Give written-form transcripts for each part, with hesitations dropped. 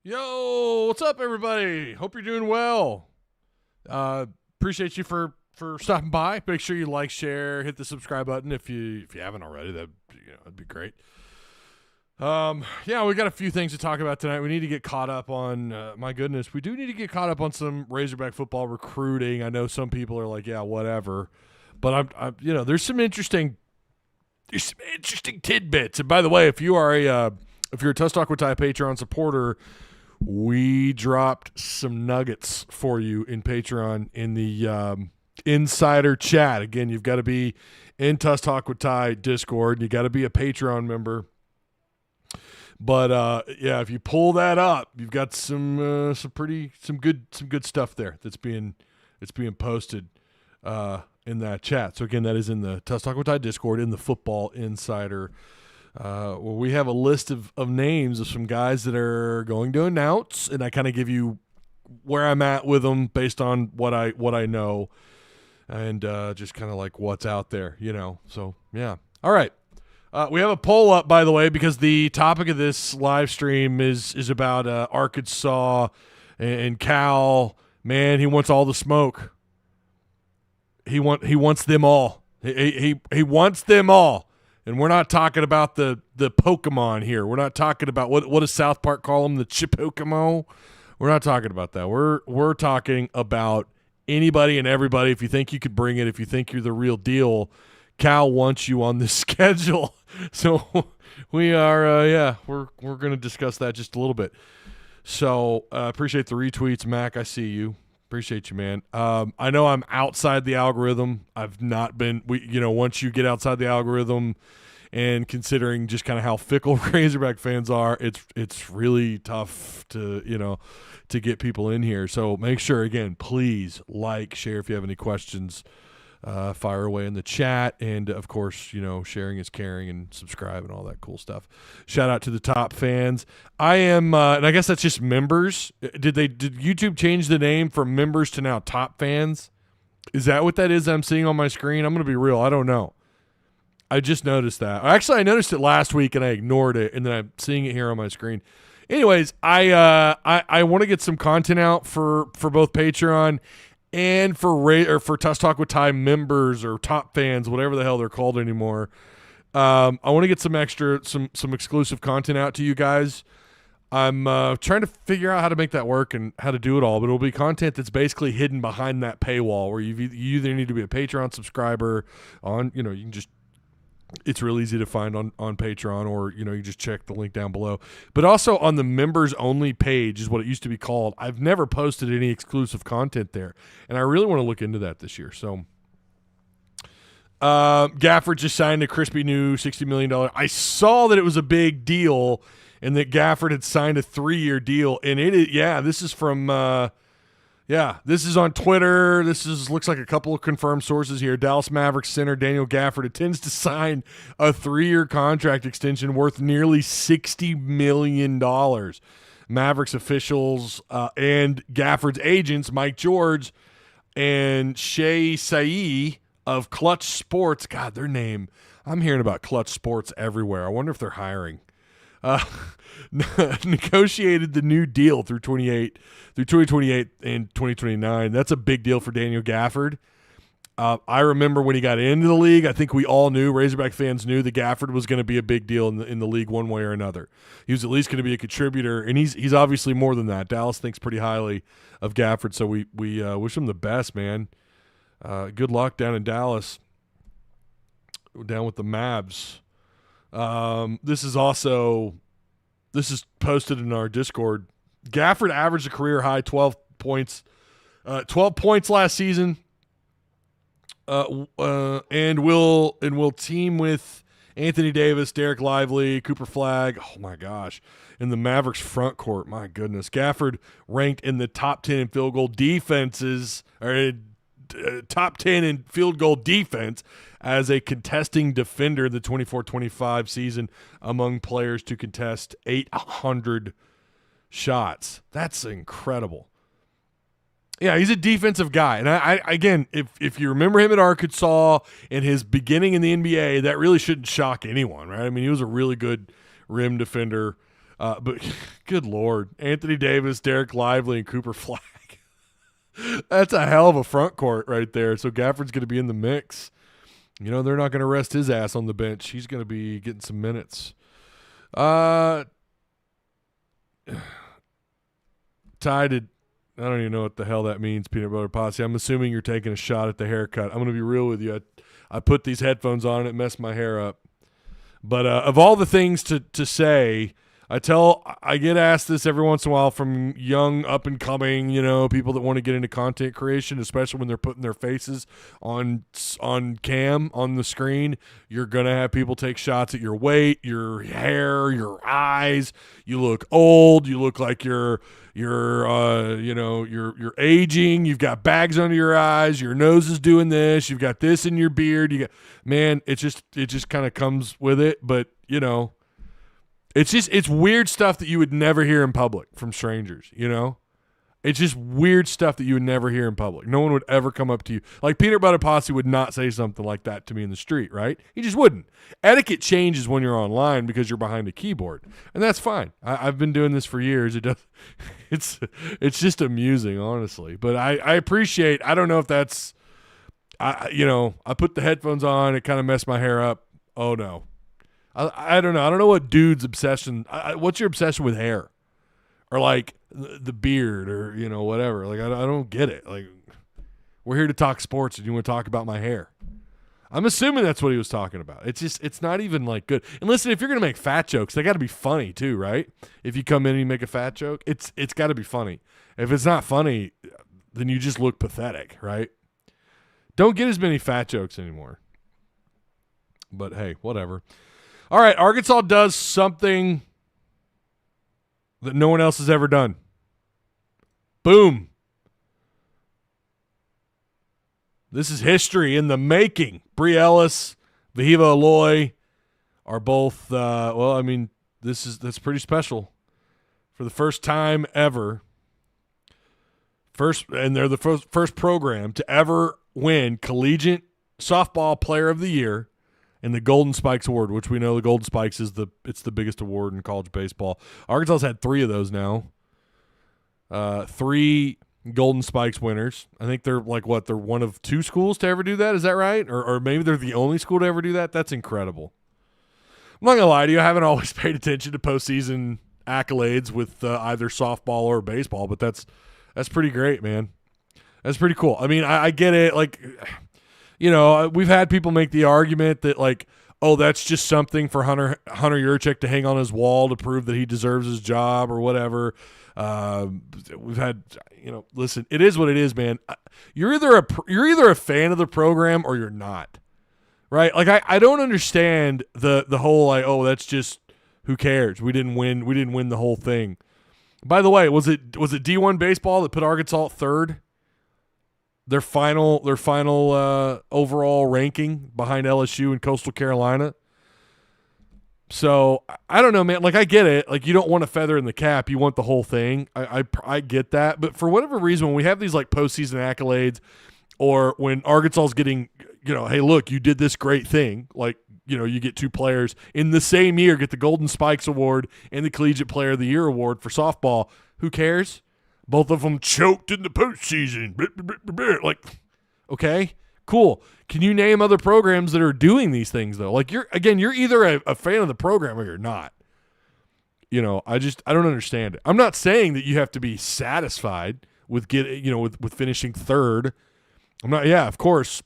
Yo, what's up, everybody? Hope you're doing well. Appreciate you for stopping by. Make sure you like, share, hit the subscribe button if you haven't already. That'd be great. Yeah, we got a few things to talk about tonight. We need to get caught up on. My goodness, we do need to get caught up on some Razorback football recruiting. I know some people are like, yeah, whatever, but I'm there's some interesting tidbits. And by the way, if you're a Tusk Talk with Ty Patreon supporter, we dropped some nuggets for you in Patreon in the insider chat. Again, you've got to be in Tusk Talk with Ty Discord, and you got to be a Patreon member. But yeah, if you pull that up, you've got some good stuff there that's being posted in that chat. So again, that is in the Tusk Talk with Ty Discord in the Football Insider. Where we have a list of names of some guys that are going to announce, and I kind of give you where I'm at with them based on what I know, and just kind of like what's out there, So yeah, all right. We have a poll up, by the way, because the topic of this live stream is about Arkansas and Cal. Man, he wants all the smoke. He wants them all. He wants them all. And we're not talking about the Pokemon here. We're not talking about what does South Park call them, the Chipokemo? We're not talking about that. We're talking about anybody and everybody. If you think you could bring it, if you think you're the real deal, Cal wants you on this schedule. So we are we're going to discuss that just a little bit. So appreciate the retweets, Mac. I see you. Appreciate you, man. I know I'm outside the algorithm. I've not been. Once you get outside the algorithm, and considering just kind of how fickle Razorback fans are, it's really tough to get people in here. So make sure, again, please like, share if you have any questions. Fire away in the chat, and of course, sharing is caring, and subscribe and all that cool stuff. Shout out to the top fans. I am, and I guess that's just members. Did YouTube change the name from members to now top fans? Is that what that is I'm seeing on my screen? I'm going to be real. I don't know. I just noticed that. Actually, I noticed it last week and I ignored it, and then I'm seeing it here on my screen. Anyways, I want to get some content out for both Patreon and for Tusk Talk with Ty members or top fans, whatever the hell they're called anymore. I want to get some exclusive content out to you guys. I'm trying to figure out how to make that work and how to do it all, but it'll be content that's basically hidden behind that paywall where you either need to be a Patreon subscriber on, you can just, it's real easy to find on Patreon, or you just check the link down below. But also on the members only page is what it used to be called. I've never posted any exclusive content there, and I really want to look into that this year. So Gaffford just signed a crispy new $60 million. I saw that it was a big deal and that Gaffford had signed a 3-year deal, and this is from this is on Twitter. Looks like a couple of confirmed sources here. Dallas Mavericks center Daniel Gaffford intends to sign a 3-year contract extension worth nearly $60 million. Mavericks officials and Gafford's agents, Mike George and Shay Saee of Clutch Sports. God, their name. I'm hearing about Clutch Sports everywhere. I wonder if they're hiring. Negotiated the new deal through 2028 and 2029. That's a big deal for Daniel Gaffford. I remember when he got into the league, I think we all knew, Razorback fans knew, that Gaffford was going to be a big deal in the league one way or another. He was at least going to be a contributor, and he's obviously more than that. Dallas thinks pretty highly of Gaffford, so we wish him the best, man. Good luck down in Dallas, down with the Mavs. This is posted in our Discord. Gaffford averaged a career high 12 points last season. And will team with Anthony Davis, Derek Lively, Cooper Flagg. Oh my gosh. In the Mavericks front court. My goodness. Gaffford ranked in the top 10 in field goal defenses, or top 10 in field goal defense as a contesting defender in the 24-25 season among players to contest 800 shots. That's incredible. Yeah, he's a defensive guy. And I again, if you remember him at Arkansas and his beginning in the NBA, that really shouldn't shock anyone, right? I mean, he was a really good rim defender. But good Lord, Anthony Davis, Derek Lively, and Cooper Flag. That's a hell of a front court right there. So Gafford's going to be in the mix. You know, they're not going to rest his ass on the bench. He's going to be getting some minutes. Ty did – I don't even know what the hell that means, Peanut Butter Posse. I'm assuming you're taking a shot at the haircut. I'm going to be real with you. I put these headphones on and it messed my hair up. But of all the things to say, I get asked this every once in a while from young, up-and-coming, people that want to get into content creation, especially when they're putting their faces on cam, on the screen. You're going to have people take shots at your weight, your hair, your eyes. You look old. You look like you're aging. You've got bags under your eyes. Your nose is doing this. You've got this in your beard. It just kind of comes with it. But, it's weird stuff that you would never hear in public from strangers, It's just weird stuff that you would never hear in public. No one would ever come up to you. Like Peanut Butter Posse would not say something like that to me in the street, right? He just wouldn't. Etiquette changes when you're online because you're behind a keyboard, and that's fine. I've been doing this for years. It's just amusing, honestly. But I appreciate. I don't know if that's, I put the headphones on. It kind of messed my hair up. Oh no. I don't know. I don't know what dude's obsession. What's your obsession with hair, or like the beard, or whatever? Like I don't get it. Like we're here to talk sports, and you want to talk about my hair. I'm assuming that's what he was talking about. It's not even like good. And listen, if you're gonna make fat jokes, they got to be funny too, right? If you come in and you make a fat joke, it's got to be funny. If it's not funny, then you just look pathetic, right? Don't get as many fat jokes anymore. But hey, whatever. All right, Arkansas does something that no one else has ever done. Boom. This is history in the making. Bree Ellis, Vahiva Aloy are both, that's pretty special. For the first time ever, they're the first program to ever win Collegiate Softball Player of the Year and the Golden Spikes Award, which we know the Golden Spikes it's the biggest award in college baseball. Arkansas's had 3 of those now. 3 Golden Spikes winners. I think they're they're one of 2 schools to ever do that. Is that right? Or maybe they're the only school to ever do that. That's incredible. I'm not going to lie to you. I haven't always paid attention to postseason accolades with either softball or baseball, but that's pretty great, man. That's pretty cool. I mean, I get it. We've had people make the argument that that's just something for Hunter Yurchek to hang on his wall to prove that he deserves his job or whatever. We've had, listen, it is what it is, man. You're either a fan of the program or you're not, right? I don't understand the whole that's just, who cares? We didn't win the whole thing. By the way, was it D1 baseball that put Arkansas 3rd? Their final overall ranking behind LSU and Coastal Carolina. So I don't know, man. I get it. You don't want a feather in the cap. You want the whole thing. I get that. But for whatever reason, when we have these postseason accolades, or when Arkansas's getting, hey, look, you did this great thing. You get 2 players in the same year get the Golden Spikes Award and the Collegiate Player of the Year Award for softball. Who cares? Both of them choked in the postseason. Okay, cool. Can you name other programs that are doing these things though? You're either a fan of the program or you're not. I don't understand it. I'm not saying that you have to be satisfied with with finishing 3rd. I'm not. Yeah, of course.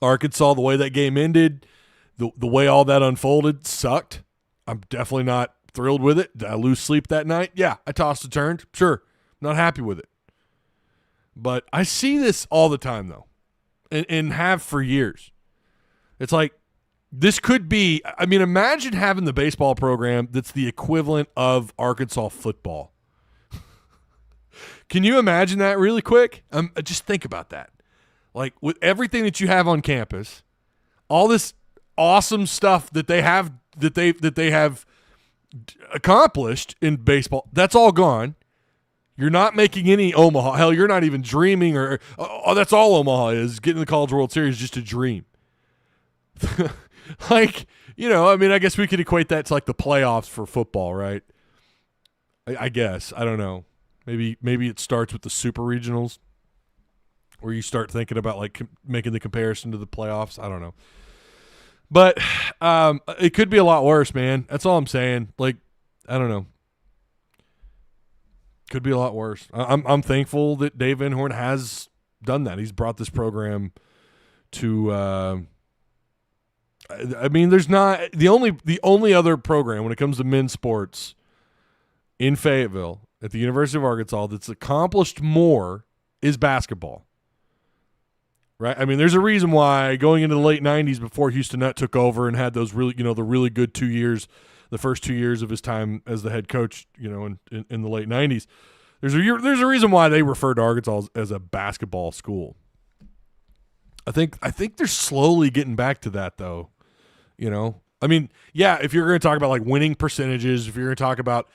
Arkansas, the way that game ended, the way all that unfolded sucked. I'm definitely not thrilled with it. Did I lose sleep that night? Yeah, I tossed and turned. Sure. Not happy with it. But I see this all the time, though, and have for years. It's this could be – imagine having the baseball program that's the equivalent of Arkansas football. Can you imagine that really quick? Just think about that. With everything that you have on campus, all this awesome stuff that they have that they have accomplished in baseball, that's all gone. You're not making any Omaha. Hell, you're not even dreaming that's all Omaha is, getting the College World Series just a dream. I guess we could equate that to the playoffs for football, right? I guess. I don't know. Maybe it starts with the super regionals where you start thinking about like making the comparison to the playoffs. I don't know. But it could be a lot worse, man. That's all I'm saying. Like, I don't know. Could be a lot worse. I'm thankful that Dave Van Horn has done that. He's brought this program to I mean, there's not the only other program when it comes to men's sports in Fayetteville at the University of Arkansas that's accomplished more is basketball. Right? I mean, there's a reason why going into the late 90s before Houston Nutt took over and had those really, the really good 2 years, the first 2 years of his time as the head coach, in the late 90s, there's a reason why they refer to Arkansas as a basketball school. I think they're slowly getting back to that, though. I mean, yeah, if you're going to talk about like winning percentages, if you're going to talk about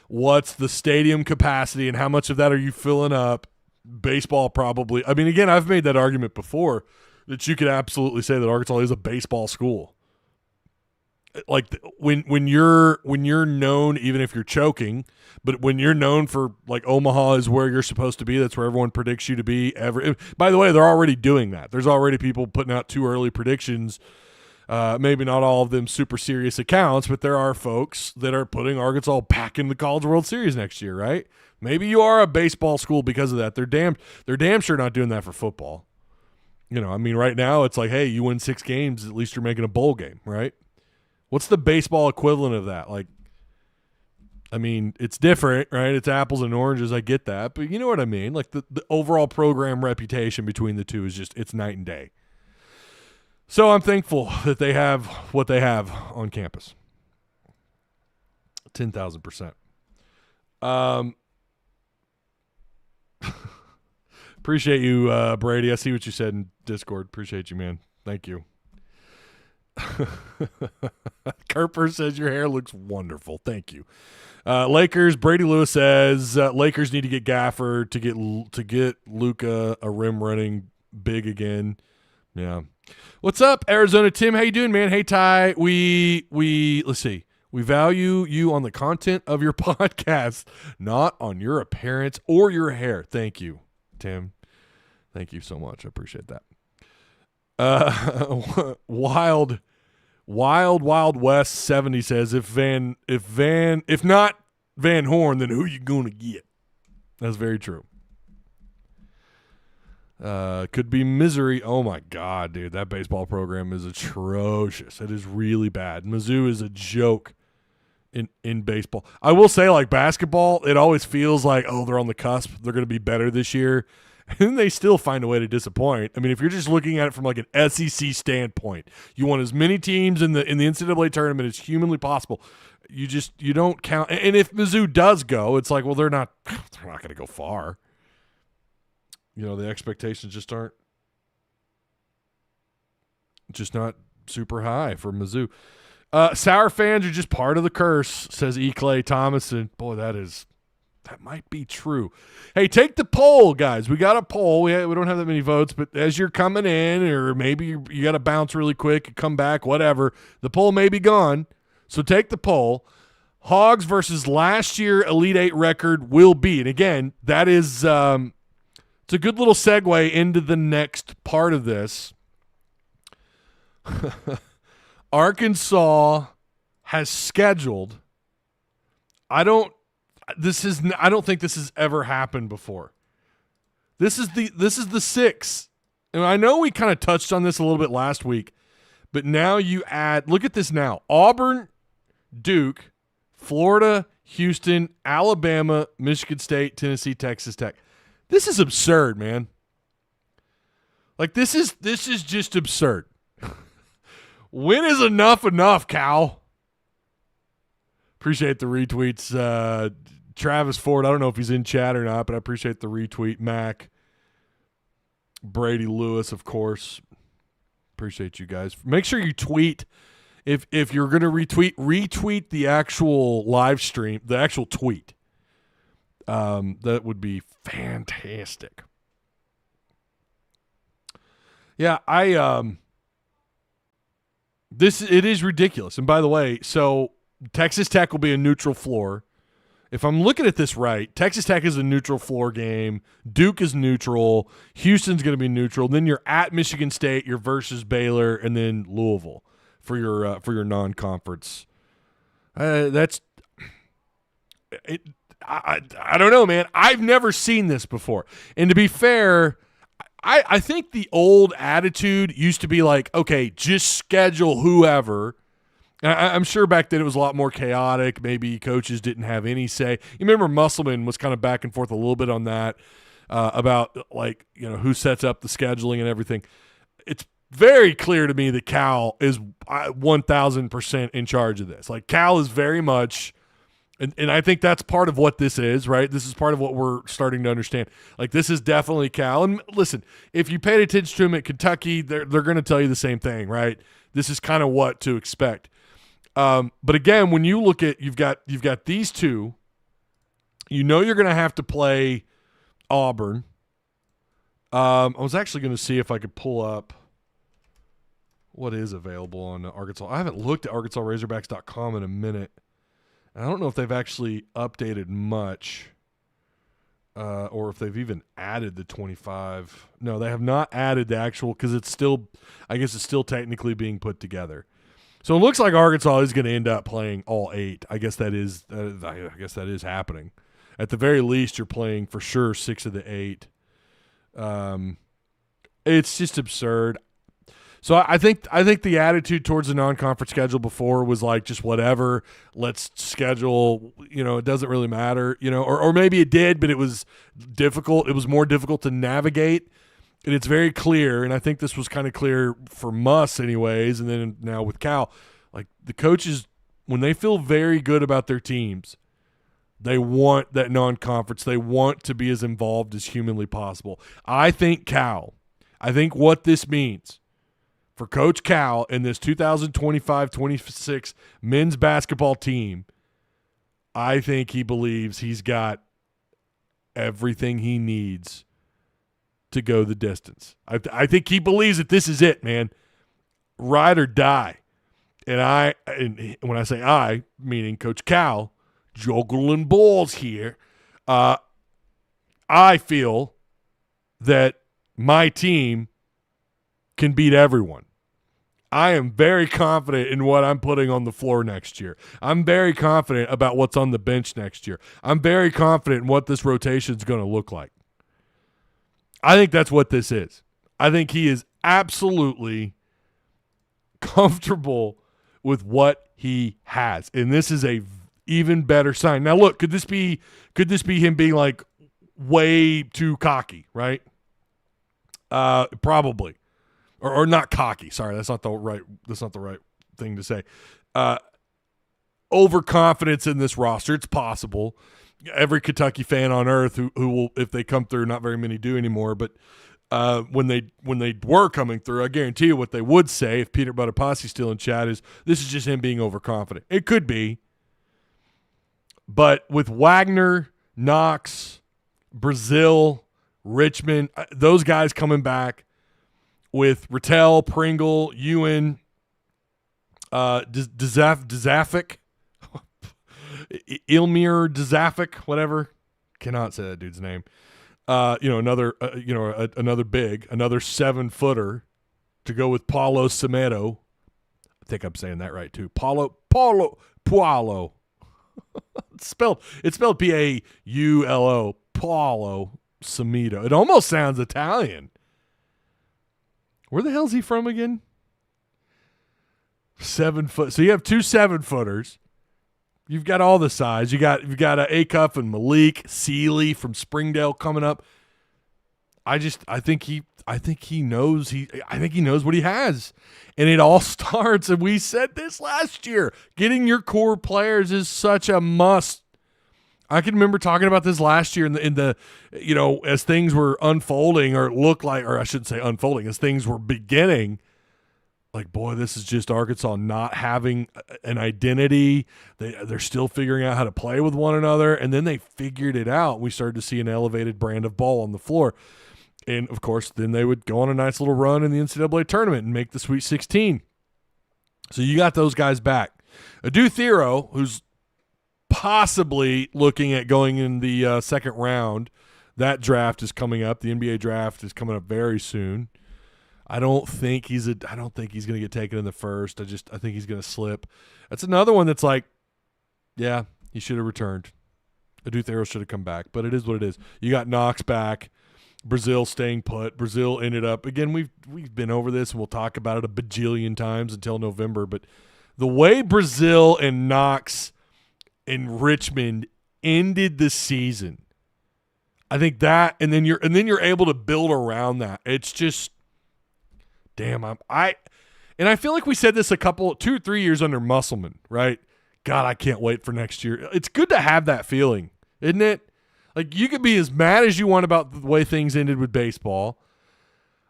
what's the stadium capacity and how much of that are you filling up, baseball probably. I mean, again, I've made that argument before that you could absolutely say that Arkansas is a baseball school. Like when you're known, even if you're choking, but when you're known for like Omaha is where you're supposed to be, that's where everyone predicts you to be. By the way, they're already doing that. There's already people putting out too early predictions. Maybe not all of them super serious accounts, but there are folks that are putting Arkansas back in the College World Series next year, right? Maybe you are a baseball school because of that. They're damn sure not doing that for football. I mean, right now it's like, hey, you win 6 games, at least you're making a bowl game, right? What's the baseball equivalent of that? Like, I mean, it's different, right? It's apples and oranges. I get that, but you know what I mean? Like the overall program reputation between the two is it's night and day. So I'm thankful that they have what they have on campus. 10,000%. Appreciate you, Brady. I see what you said in Discord. Appreciate you, man. Thank you. Kerper says your hair looks wonderful. Thank you. Lakers. Brady Lewis says Lakers need to get Gaffer to get Luka a rim running big again. Yeah. What's up, Arizona Tim? How you doing, man? Hey, Ty. We let's see. We value you on the content of your podcast, not on your appearance or your hair. Thank you, Tim. Thank you so much. I appreciate that. Wild West 70 says if not Van Horn, then who you gonna get? That's very true. Could be Misery. Oh my God, dude, that baseball program is atrocious. It is really bad. Mizzou is a joke in baseball. I will say, like basketball, it always feels like, oh, they're on the cusp. They're going to be better this year. And they still find a way to disappoint. I mean, if you're just looking at it from like an SEC standpoint, you want as many teams in the NCAA tournament as humanly possible. You don't count. And if Mizzou does go, it's like, well, they're not going to go far. The expectations just aren't not super high for Mizzou. Sour fans are just part of the curse, says E. Clay Thomason. Boy, that might be true. Hey, take the poll, guys. We got a poll. We don't have that many votes, but as you're coming in, or maybe you got to bounce really quick and come back, whatever, the poll may be gone. So take the poll. Hogs versus last year Elite Eight record will be. And again, that is it's a good little segue into the next part of this. Arkansas has scheduled. I don't think this has ever happened before. This is the 6. And I know we kind of touched on this a little bit last week, but now you add, look at this now. Auburn, Duke, Florida, Houston, Alabama, Michigan State, Tennessee, Texas Tech. This is absurd, man. Like this is just absurd. When is enough, Cal? Appreciate the retweets. Travis Ford, I don't know if he's in chat or not, but I appreciate the retweet. Mac, Brady Lewis, of course. Appreciate you guys. Make sure you tweet. If you're going to retweet the actual live stream, the actual tweet. That would be fantastic. Yeah, it is ridiculous. And by the way, so Texas Tech will be a neutral floor. if I'm looking at this right, Texas Tech is a neutral floor game. Duke is neutral. Houston's going to be neutral. Then you're at Michigan State. You're versus Baylor, and then Louisville for your non-conference. That's it. I don't know, man. I've never seen this before. And to be fair, I think the old attitude used to be like, okay, just schedule whoever. I'm sure back then it was a lot more chaotic. Maybe coaches didn't have any say. You remember Musselman was kind of back and forth a little bit on that about like, who sets up the scheduling and everything. It's very clear to me that Cal is 1,000% in charge of this. Like Cal is very much, and I think that's part of what this is, right? This is part of what we're starting to understand. Like this is definitely Cal. And listen, if you paid attention to them at Kentucky, they're going to tell you the same thing, right? This is kind of what to expect. But again, when you look at you've got these two, you're going to have to play Auburn. I was actually going to see if I could pull up what is available on Arkansas. I haven't looked at ArkansasRazorbacks.com in a minute. I don't know if they've actually updated much, or if they've even added the 25. No, they have not added the actual because it's still technically being put together. So it looks like Arkansas is going to end up playing all 8. I guess that is happening. At the very least, you're playing for sure 6 of the 8. It's just absurd. So I think the attitude towards the non-conference schedule before was like just whatever. Let's schedule. It doesn't really matter. Or maybe it did, but it was difficult. It was more difficult to navigate. And it's very clear, and I think this was kind of clear for Muss anyways, and then now with Cal, like the coaches, when they feel very good about their teams, they want that non-conference. They want to be as involved as humanly possible. I think what this means for Coach Cal and this 2025-26 men's basketball team, I think he believes he's got everything he needs to go the distance. I think he believes that this is it, man. Ride or die. And when I say I, meaning Coach Cal, juggling balls here, I feel that my team can beat everyone. I am very confident in what I'm putting on the floor next year. I'm very confident about what's on the bench next year. I'm very confident in what this rotation is going to look like. I think that's what this is. I think he is absolutely comfortable with what he has, and this is a even better sign. Now, look, could this be him being like way too cocky, right? Probably, or not cocky. Sorry, that's not the right thing to say. Overconfidence in this roster. It's possible. Every Kentucky fan on earth who will, if they come through, not very many do anymore, but when they were coming through, I guarantee you what they would say if Peanut Butter Posse's still in chat is this is just him being overconfident. It could be. But with Wagner, Knox, Brazil, Richmond, those guys coming back, with Rattel, Pringle, Ewan, Dzafic, Ilmir Dzafic, whatever. Cannot say that dude's name. Another 7-footer to go with Paulo Semedo. I think I'm saying that right too. Paulo. It's spelled Paulo. Paulo Semedo. It almost sounds Italian. Where the hell's he from again? 7 foot. So you have 2 7-footers. You've got all the size. You've got Acuff and Malik Sealy from Springdale coming up. I think he knows what he has. And it all starts, and we said this last year, getting your core players is such a must. I can remember talking about this last year in the as things were unfolding, or it looked like, or I shouldn't say unfolding, as things were beginning. Like, boy, this is just Arkansas not having an identity. They're still figuring out how to play with one another, and then they figured it out. We started to see an elevated brand of ball on the floor. And, of course, then they would go on a nice little run in the NCAA tournament and make the Sweet 16. So you got those guys back. Adu Thero, who's possibly looking at going in the second round. That draft is coming up. The NBA draft is coming up very soon. I don't think he's going to get taken in the first. I think he's going to slip. That's another one that's like, yeah, he should have returned. Adou should have come back, but it is what it is. You got Knox back. Brazil staying put. Brazil ended up, again, we've been over this and we'll talk about it a bajillion times until November, but the way Brazil and Knox and Richmond ended the season, I think that, and then you're able to build around that. It's just, damn, I feel like we said this 2 or 3 years under Musselman, right? God, I can't wait for next year. It's good to have that feeling, isn't it? Like, you could be as mad as you want about the way things ended with baseball.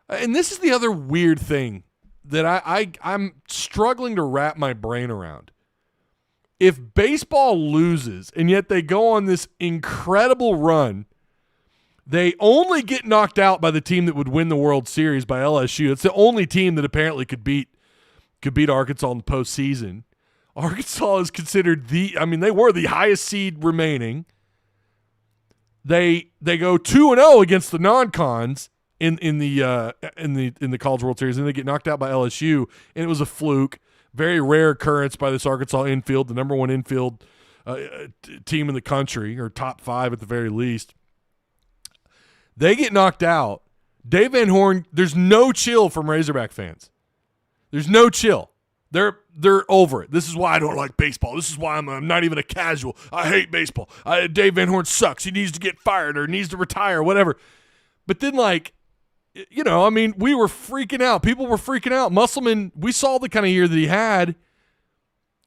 And this is the other weird thing that I'm struggling to wrap my brain around. If baseball loses and yet they go on this incredible run, they only get knocked out by the team that would win the World Series, by LSU. It's the only team that apparently could beat Arkansas in the postseason. Arkansas is considered they were the highest seed remaining. They go 2-0 against the non-cons in the College World Series, and they get knocked out by LSU, and it was a fluke. Very rare occurrence by this Arkansas infield, the number one infield team in the country, or top 5 at the very least. They get knocked out. Dave Van Horn, there's no chill from Razorback fans. There's no chill. They're over it. This is why I don't like baseball. This is why I'm not even a casual. I hate baseball. Dave Van Horn sucks. He needs to get fired or needs to retire, whatever. But then, we were freaking out. People were freaking out. Musselman, we saw the kind of year that he had,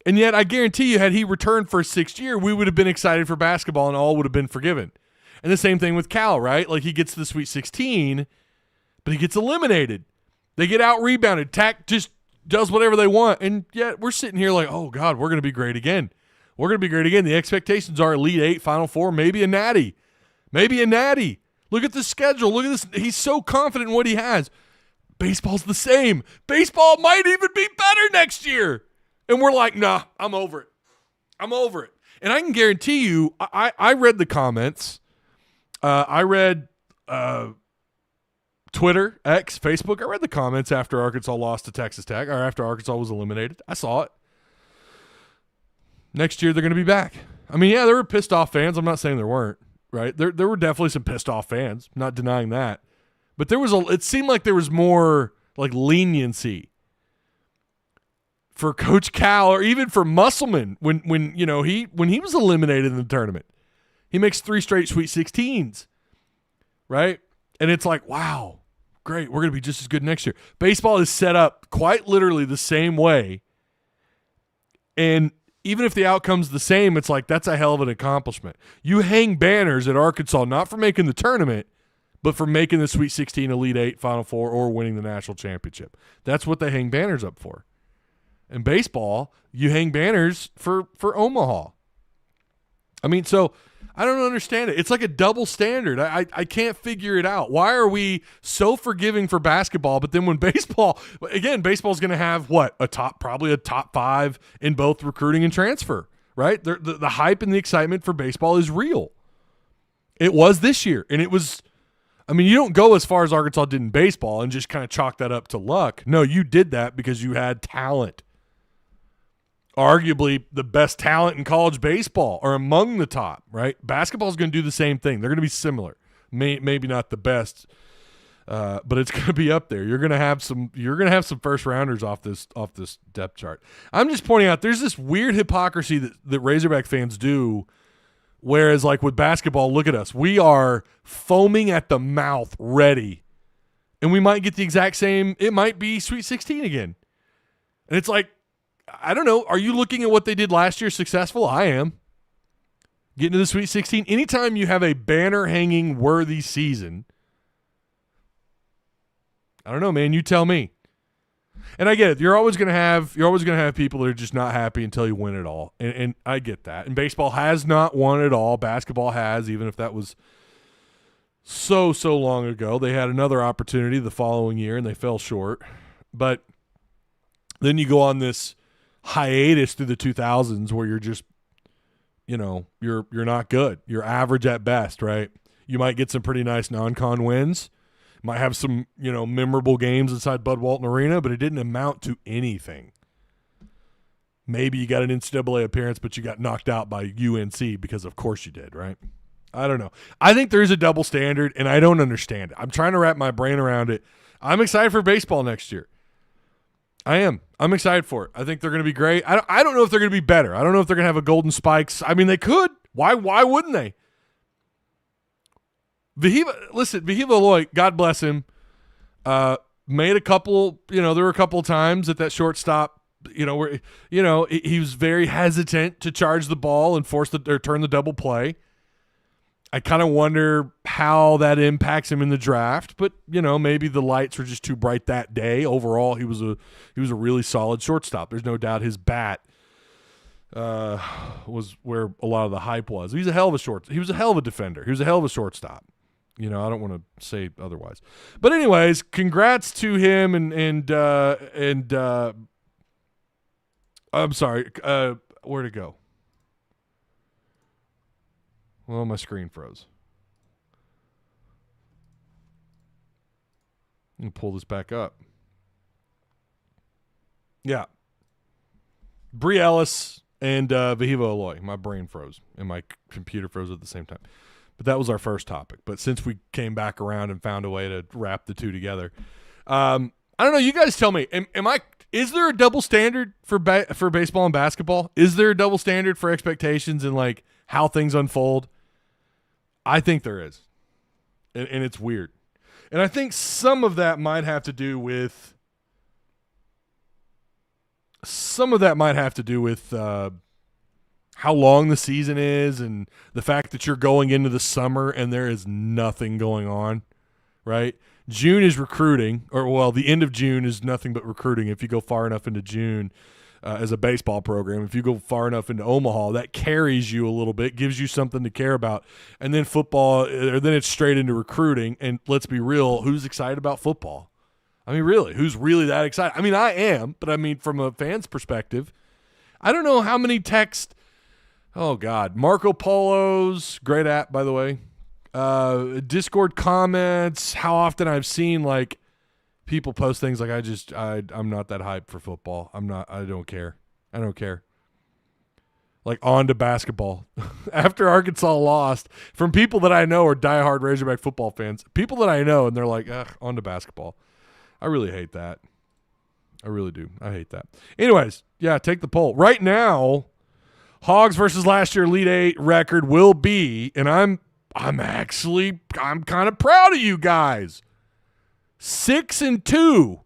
and yet I guarantee you, had he returned for a 6th year, we would have been excited for basketball and all would have been forgiven. And the same thing with Cal, right? Like, he gets to the Sweet 16, but he gets eliminated. They get out-rebounded. Tack just does whatever they want, and yet we're sitting here like, oh, God, we're going to be great again. We're going to be great again. The expectations are Elite 8, Final Four, maybe a natty. Maybe a natty. Look at the schedule. Look at this. He's so confident in what he has. Baseball's the same. Baseball might even be better next year. And we're like, nah, I'm over it. I'm over it. And I can guarantee you, I read the comments. I read Twitter, X, Facebook. I read the comments after Arkansas lost to Texas Tech, or after Arkansas was eliminated. I saw it. Next year, they're going to be back. I mean, yeah, there were pissed off fans. I'm not saying there weren't, right? There were definitely some pissed off fans. I'm not denying that. But it seemed like there was more like leniency for Coach Cal, or even for Musselman when he was eliminated in the tournament. He makes 3 straight Sweet 16s, right? And it's like, wow, great, we're going to be just as good next year. Baseball is set up quite literally the same way, and even if the outcome's the same, it's like, that's a hell of an accomplishment. You hang banners at Arkansas not for making the tournament, but for making the Sweet 16, Elite 8, Final Four, or winning the national championship. That's what they hang banners up for. In baseball, you hang banners for Omaha. I mean, so I don't understand it. It's like a double standard. I can't figure it out. Why are we so forgiving for basketball, but then when baseball's going to have probably a top 5 in both recruiting and transfer, right? The hype and the excitement for baseball is real. It was this year, and it was. I mean, you don't go as far as Arkansas did in baseball and just kind of chalk that up to luck. No, you did that because you had talent. Arguably the best talent in college baseball, or among the top, right? Basketball is going to do the same thing. They're going to be similar. Maybe not the best, but it's going to be up there. You're going to have some first rounders off this depth chart. I'm just pointing out there's this weird hypocrisy that Razorback fans do, whereas like with basketball, look at us. We are foaming at the mouth, ready, and we might get the exact same. It might be Sweet 16 again, and it's like, I don't know. Are you looking at what they did last year successful? I am. Getting to the Sweet 16. Anytime you have a banner-hanging worthy season, I don't know, man. You tell me. And I get it. You're always gonna have people that are just not happy until you win it all. And I get that. And baseball has not won it all. Basketball has, even if that was so long ago. They had another opportunity the following year and they fell short. But then you go on this hiatus through the 2000s where you're just, you're not good. You're average at best, right? You might get some pretty nice non-con wins. Might have some, memorable games inside Bud Walton Arena, but it didn't amount to anything. Maybe you got an NCAA appearance, but you got knocked out by UNC because of course you did, right? I don't know. I think there's a double standard, and I don't understand it. I'm trying to wrap my brain around it. I'm excited for baseball next year. I am. I'm excited for it. I think they're going to be great. I don't know if they're going to be better. I don't know if they're going to have a Golden Spikes. I mean, they could. Why wouldn't they? Vahiva Aloy, God bless him, made a couple, there were a couple of times at that shortstop, where, he was very hesitant to charge the ball and turn the double play. I kind of wonder how that impacts him in the draft, but maybe the lights were just too bright that day. Overall, he was a really solid shortstop. There's no doubt his bat was where a lot of the hype was. He was a hell of a defender. He was a hell of a shortstop. I don't want to say otherwise. But anyways, congrats to him and I'm sorry, where'd it go? Well, my screen froze. Let me pull this back up. Yeah. Bree Ellis and Vahiva Aloy. My brain froze and my computer froze at the same time. But that was our first topic. But since we came back around and found a way to wrap the two together, I don't know. You guys tell me. Is there a double standard for baseball and basketball? Is there a double standard for expectations and how things unfold? I think there is, and it's weird. And I think some of that might have to do with how long the season is and the fact that you're going into the summer and there is nothing going on, right? June is recruiting, the end of June is nothing but recruiting. If you go far enough into June as a baseball program, if you go far enough into Omaha, that carries you a little bit, gives you something to care about. And then football, then it's straight into recruiting. And let's be real, who's excited about football? I mean, really, who's really that excited? I mean, I am, but I mean, from a fan's perspective, I don't know how many texts. Oh, God. Marco Polo's, great app, by the way. Discord comments, how often I've seen people post things like I'm not that hyped for football. I don't care. On to basketball. After Arkansas lost, from people that I know are diehard Razorback football fans, people that I know, and they're like, on to basketball. I really hate that. I really do. I hate that. Anyways, yeah, take the poll. Right now, Hogs versus last year Elite 8 record will be, and I'm kind of proud of you guys. 6-2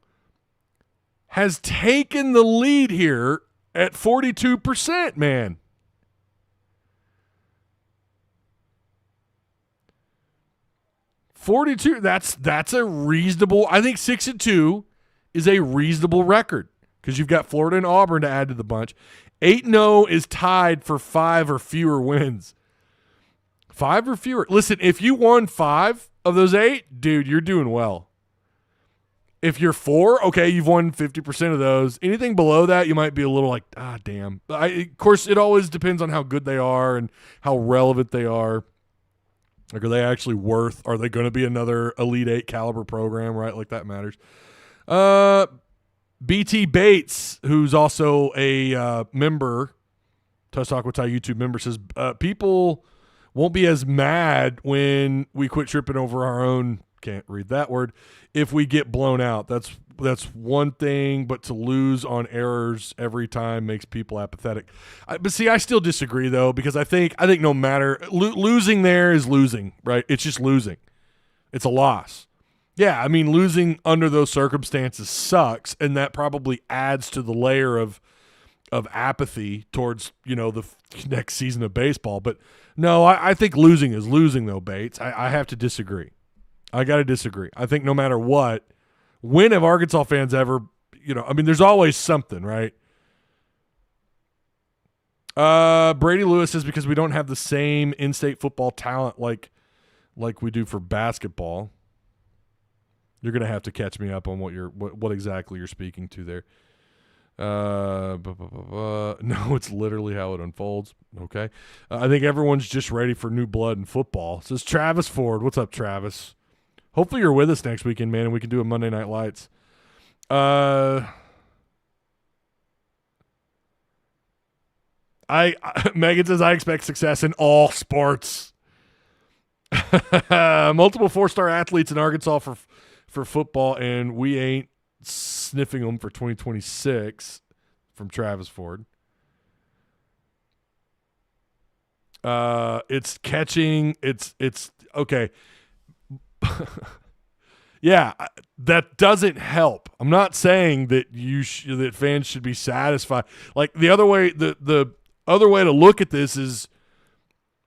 has taken the lead here at 42%, man. 42, that's a reasonable. I think 6-2 is a reasonable record because you've got Florida and Auburn to add to the bunch. 8-0 is tied for 5 or fewer wins. 5 or fewer. Listen, if you won 5 of those 8, dude, you're doing well. If you're 4, okay, you've won 50% of those. Anything below that, you might be a little damn. Of course, it always depends on how good they are and how relevant they are. Are they actually are they going to be another Elite 8 caliber program, right? That matters. BT Bates, who's also a member, Tusk Talk YouTube member, says people won't be as mad when we quit tripping over our own, can't read that word, if we get blown out. That's one thing, but to lose on errors every time makes people apathetic. But see, I still disagree though, because I think no matter losing there is losing, right? It's just losing. It's a loss. Yeah, I mean, losing under those circumstances sucks, and that probably adds to the layer of apathy towards the next season of baseball. But no, I think losing is losing though, Bates. I have to disagree. I got to disagree. I think no matter what, when have Arkansas fans ever, there's always something, right? Brady Lewis says because we don't have the same in-state football talent like we do for basketball. You're going to have to catch me up on what exactly you're speaking to there. No, it's literally how it unfolds. Okay. I think everyone's just ready for new blood in football. It says Travis Ford. What's up, Travis? Hopefully you're with us next weekend, man, and we can do a Monday Night Lights. Megan says, I expect success in all sports. Multiple 4-star athletes in Arkansas for football, and we ain't sniffing them for 2026 from Travis Ford. It's catching. It's okay. Yeah, that doesn't help. I'm not saying that that fans should be satisfied. Like the other way, the other way to look at this is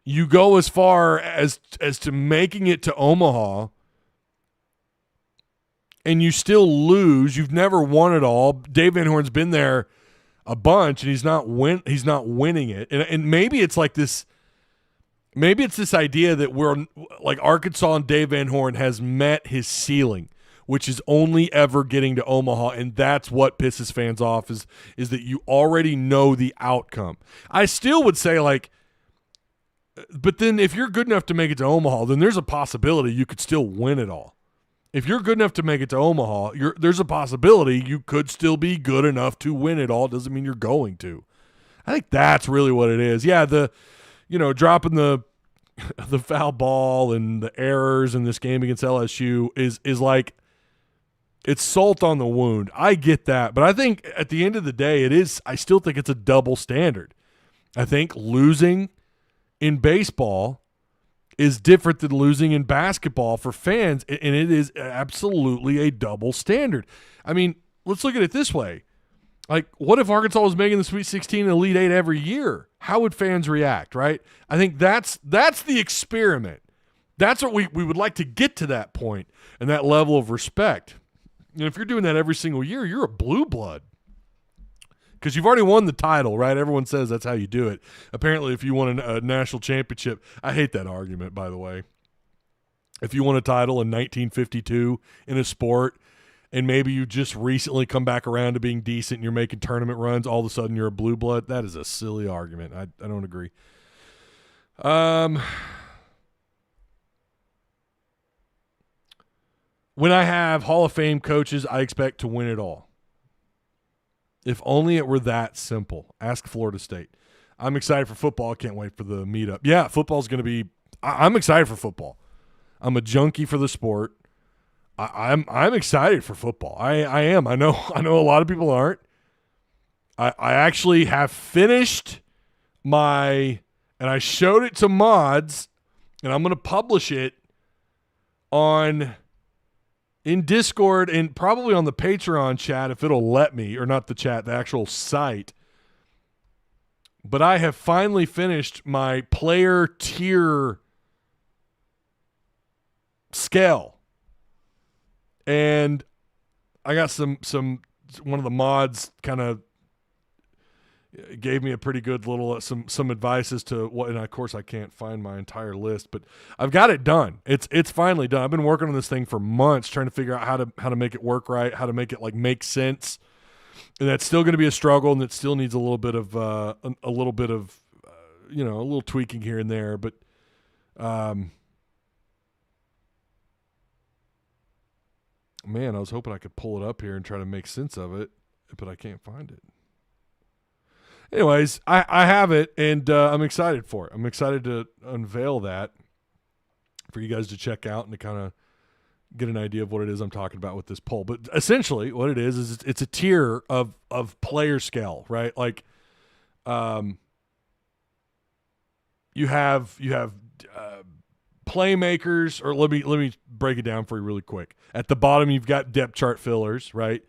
you go as far as to making it to Omaha and you still lose. You've never won it all. Dave Van Horn's been there a bunch and he's not winning it. And maybe it's like this. Maybe it's this idea that we're like Arkansas and Dave Van Horn has met his ceiling, which is only ever getting to Omaha, and that's what pisses fans off is that you already know the outcome. I still would say but then if you're good enough to make it to Omaha, then there's a possibility you could still win it all. If you're good enough to make it to Omaha, there's a possibility you could still be good enough to win it all. Doesn't mean you're going to. I think that's really what it is. Yeah, dropping the foul ball and the errors in this game against LSU is like it's salt on the wound. I get that, but I think at the end of the day, I still think it's a double standard. I think losing in baseball is different than losing in basketball for fans, and it is absolutely a double standard. I mean, let's look at it this way. Like, what if Arkansas was making the Sweet 16 and Elite 8 every year? How would fans react, right? I think that's the experiment. That's what we would like to get to that point and that level of respect. And if you're doing that every single year, you're a blue blood because you've already won the title, right? Everyone says that's how you do it. Apparently, if you won a national championship, I hate that argument, by the way. If you won a title in 1952 in a sport, and maybe you just recently come back around to being decent and you're making tournament runs, all of a sudden you're a blue blood. That is a silly argument. I don't agree. When I have Hall of Fame coaches, I expect to win it all. If only it were that simple. Ask Florida State. I'm excited for football. I can't wait for the meetup. Yeah, football's going to be – I'm excited for football. I'm a junkie for the sport. I'm excited for football. I am. I know a lot of people aren't. I actually have finished and I showed it to mods, and I'm going to publish it in Discord and probably on the Patreon chat if it'll let me, or not the chat, the actual site. But I have finally finished my player tier scale. And I got some one of the mods kind of gave me a pretty good little some advice as to what, and of course I can't find my entire list, but I've got it done. It's finally done. I've been working on this thing for months trying to figure out how to make it work right, how to make it make sense. And that's still going to be a struggle, and it still needs a little bit of a little tweaking here and there, but man, I was hoping I could pull it up here and try to make sense of it, but I can't find it. Anyways, I have it, and I'm excited for it. I'm excited to unveil that for you guys to check out and to kind of get an idea of what it is I'm talking about with this poll. But essentially what it is it's a tier of player scale, right? Like you have playmakers, or let me break it down for you really quick. At the bottom, you've got depth chart fillers, right?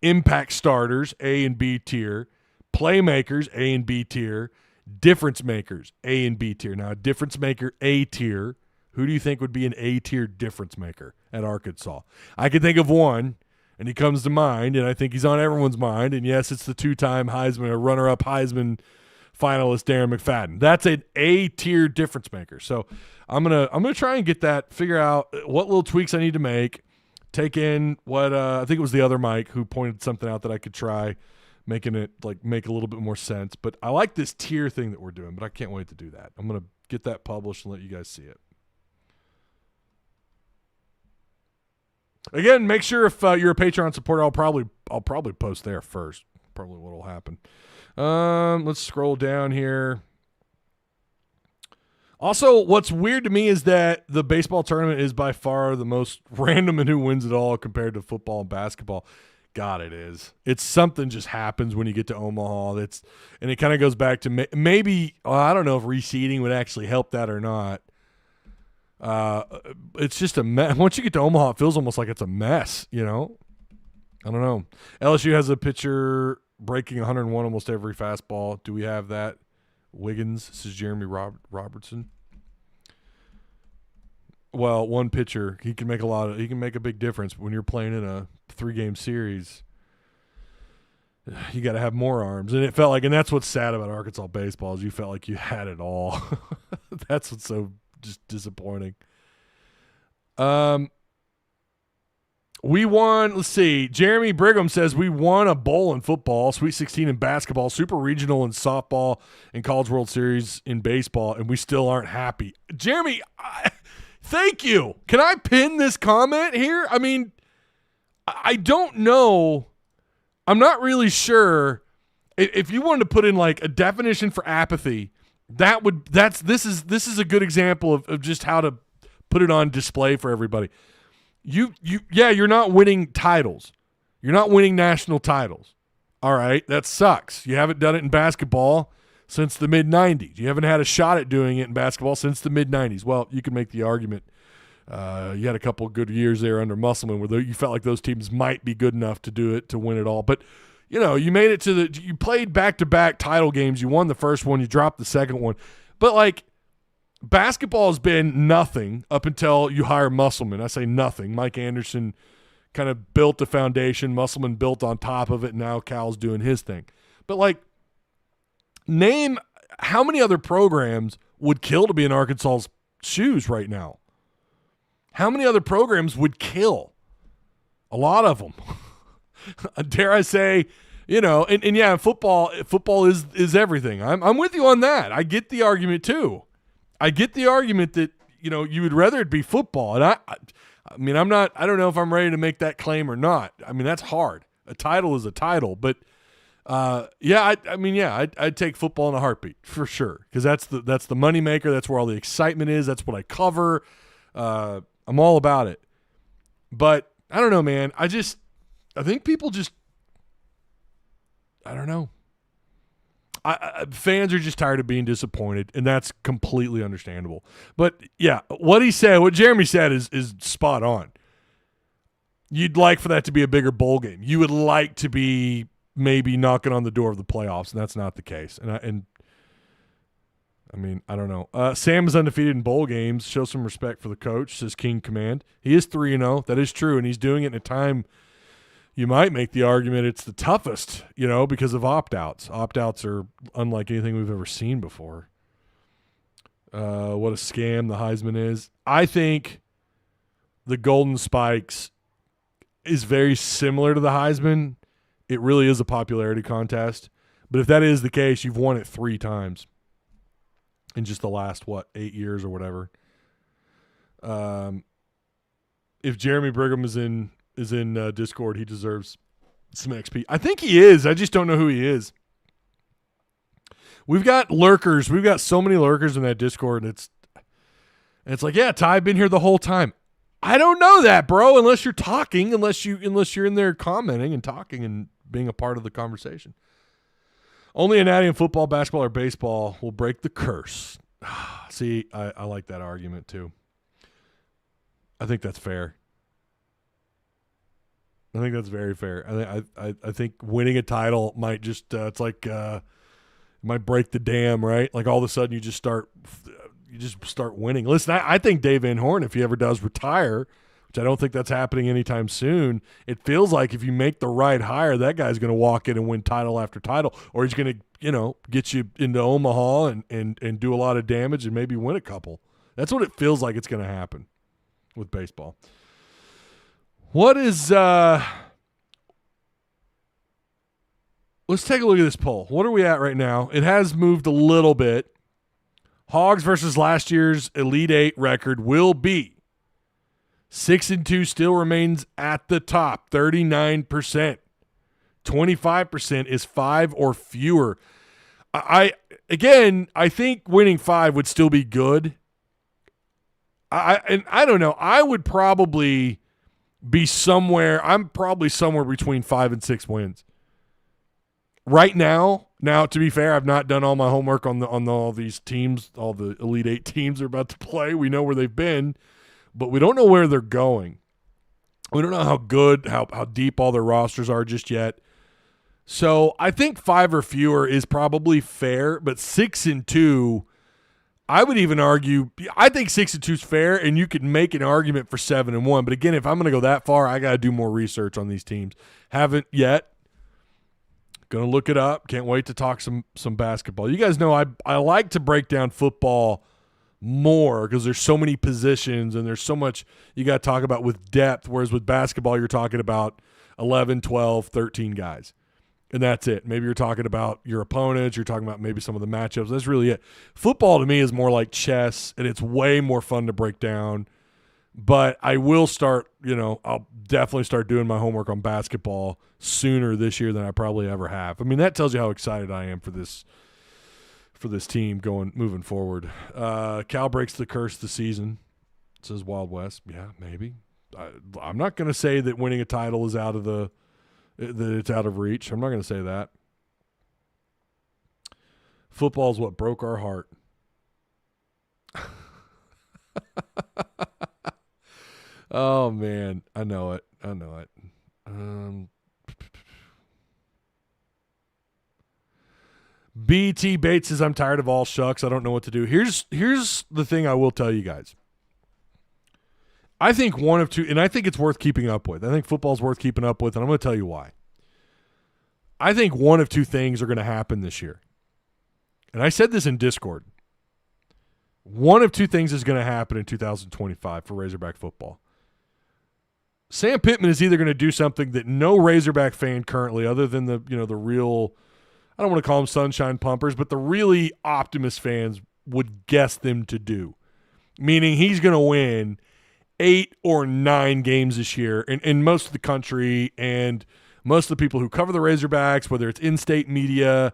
Impact starters, A and B tier. Playmakers, A and B tier. Difference makers, A and B tier. Now, a difference maker, A tier. Who do you think would be an A tier difference maker at Arkansas? I can think of one, and he comes to mind, and I think he's on everyone's mind. And yes, it's the two-time Heisman, or runner-up Heisman finalist Darren McFadden. That's an A tier difference maker. So I'm gonna try and get that, figure out what little tweaks I need to make, take in what I think it was the other Mike who pointed something out that I could try. making it like make a little bit more sense. But I like this tier thing that we're doing, but I can't wait to do that. I'm going to get that published and let you guys see it. Again, make sure if you're a Patreon supporter, I'll probably post there first. Probably what will happen. Let's scroll down here. Also, what's weird to me is that the baseball tournament is by far the most random in who wins it all compared to football and basketball. God, it is. It's something just happens when you get to Omaha. And it kind of goes back to maybe I don't know if reseeding would actually help that or not. It's just a mess. Once you get to Omaha, it feels almost like it's a mess. I don't know. LSU has a pitcher breaking 101 almost every fastball. Do we have that? Wiggins, this is Jeremy Robertson. Well, one pitcher, he can make a big difference. When you're playing in a 3-game series, you got to have more arms. And it felt like, and that's what's sad about Arkansas baseball, is you felt like you had it all. That's what's so just disappointing. We won, let's see, Jeremy Brigham says we won a bowl in football, Sweet 16 in basketball, Super Regional in softball, and College World Series in baseball, and we still aren't happy. Jeremy, thank you. Can I pin this comment here? I mean, I don't know. really sure if you wanted to put in like a definition for apathy, this is a good example of just how to put it on display for everybody. You're not winning titles. You're not winning national titles. All right, that sucks. You haven't done it in basketball since the mid-'90s. You haven't had a shot at doing it in basketball since the mid-'90s. Well, you can make the argument. You had a couple of good years there under Musselman where you felt like those teams might be good enough to do it, to win it all. But, you made it you played back-to-back title games. You won the first one. You dropped the second one. But, like, basketball has been nothing up until you hire Musselman. I say nothing. Mike Anderson kind of built the foundation. Musselman built on top of it. And now Cal's doing his thing. But, like, name how many other programs would kill to be in Arkansas's shoes right now? How many other programs would kill? A lot of them. Dare I say, and yeah, football is everything. I'm with you on that. I get the argument too. I get the argument that, you would rather it be football. And I don't know if I'm ready to make that claim or not. I mean, that's hard. A title is a title, but I'd take football in a heartbeat for sure. Cause that's the moneymaker. That's where all the excitement is. That's what I cover. I'm all about it. But I don't know, man. I think people I don't know. Fans are just tired of being disappointed, and that's completely understandable. But yeah, what Jeremy said is spot on. You'd like for that to be a bigger bowl game. You would like to be maybe knocking on the door of the playoffs, and that's not the case. I don't know. Sam is undefeated in bowl games. Show some respect for the coach, says King Command. He is 3-0. That is true, and he's doing it in a time you might make the argument it's the toughest, because of opt-outs. Opt-outs are unlike anything we've ever seen before. What a scam the Heisman is. I think the Golden Spikes is very similar to the Heisman. It really is a popularity contest. But if that is the case, you've won it 3 times in just the last, 8 years or whatever. If Jeremy Brigham is in Discord, he deserves some XP. I think he is. I just don't know who he is. We've got lurkers. We've got so many lurkers in that Discord, and it's like, yeah, Ty, I've been here the whole time. I don't know that, bro, unless you're talking, unless you're in there commenting and talking and being a part of the conversation. Only a natty in football, basketball, or baseball will break the curse. See, I like that argument too. I think that's fair. I think that's very fair. I think winning a title might just it's like it might break the dam, right? Like all of a sudden you just start winning. Listen, I think Dave Van Horn, if he ever does retire, which I don't think that's happening anytime soon, it feels like if you make the right hire, that guy's going to walk in and win title after title, or he's going to get you into Omaha and do a lot of damage and maybe win a couple. That's what it feels like it's going to happen with baseball. What is let's take a look at this poll. What are we at right now? It has moved a little bit. Hogs versus last year's Elite Eight record will be 6-2 still remains at the top, 39%. 25% is 5 or fewer. I think winning 5 would still be good. I don't know. I would probably be somewhere. I'm probably somewhere between 5 and 6 wins. Right now, to be fair, I've not done all my homework on all these teams, all the Elite Eight teams are about to play. We know where they've been, but we don't know where they're going. We don't know how good, how deep all their rosters are just yet. So I think 5 or fewer is probably fair, but 6-2, I would even argue. I think 6-2 is fair, and you could make an argument for 7-1. But again, if I'm going to go that far, I got to do more research on these teams. Haven't yet. Going to look it up. Can't wait to talk some basketball. You guys know I like to break down football more because there's so many positions and there's so much you got to talk about with depth, whereas with basketball you're talking about 11, 12, 13 guys. And that's it. Maybe you're talking about your opponents. You're talking about maybe some of the matchups. That's really it. Football to me is more like chess, and it's way more fun to break down. But I will start, I'll definitely start doing my homework on basketball sooner this year than I probably ever have. I mean, that tells you how excited I am for this team moving forward. Cal breaks the curse of the season. It says Wild West. Yeah, maybe. I'm not going to say that winning a title is that it's out of reach. I'm not going to say that. Football is what broke our heart. Oh, man. I know it. BT Bates says, I'm tired of all shucks. I don't know what to do. Here's the thing I will tell you guys. I think one of two, and I think it's worth keeping up with. I think football's worth keeping up with, and I'm going to tell you why. I think one of two things are going to happen this year. And I said this in Discord. One of two things is going to happen in 2025 for Razorback football. Sam Pittman is either going to do something that no Razorback fan currently, other than the real, I don't want to call them sunshine pumpers, but the really optimist fans would guess them to do. Meaning he's going to win 8 or 9 games this year in most of the country, and most of the people who cover the Razorbacks, whether it's in-state media,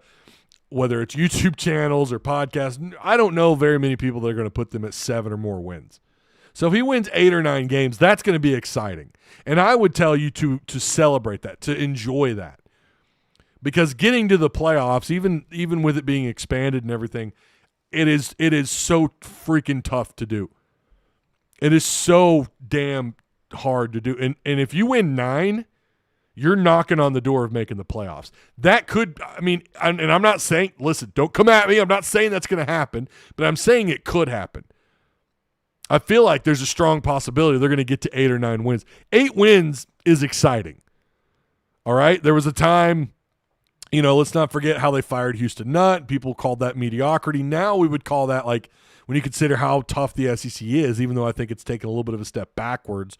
whether it's YouTube channels or podcasts, I don't know very many people that are going to put them at 7 or more wins. So if he wins 8 or 9 games, that's going to be exciting. And I would tell you to celebrate that, to enjoy that. Because getting to the playoffs, even with it being expanded and everything, it is so freaking tough to do. It is so damn hard to do. And if you win 9, you're knocking on the door of making the playoffs. That could, and I'm not saying, listen, don't come at me. I'm not saying that's going to happen, but I'm saying it could happen. I feel like there's a strong possibility they're going to get to 8 or 9 wins. 8 wins is exciting. All right? There was a time, let's not forget how they fired Houston Nutt. People called that mediocrity. Now we would call that, like, when you consider how tough the SEC is, even though I think it's taken a little bit of a step backwards,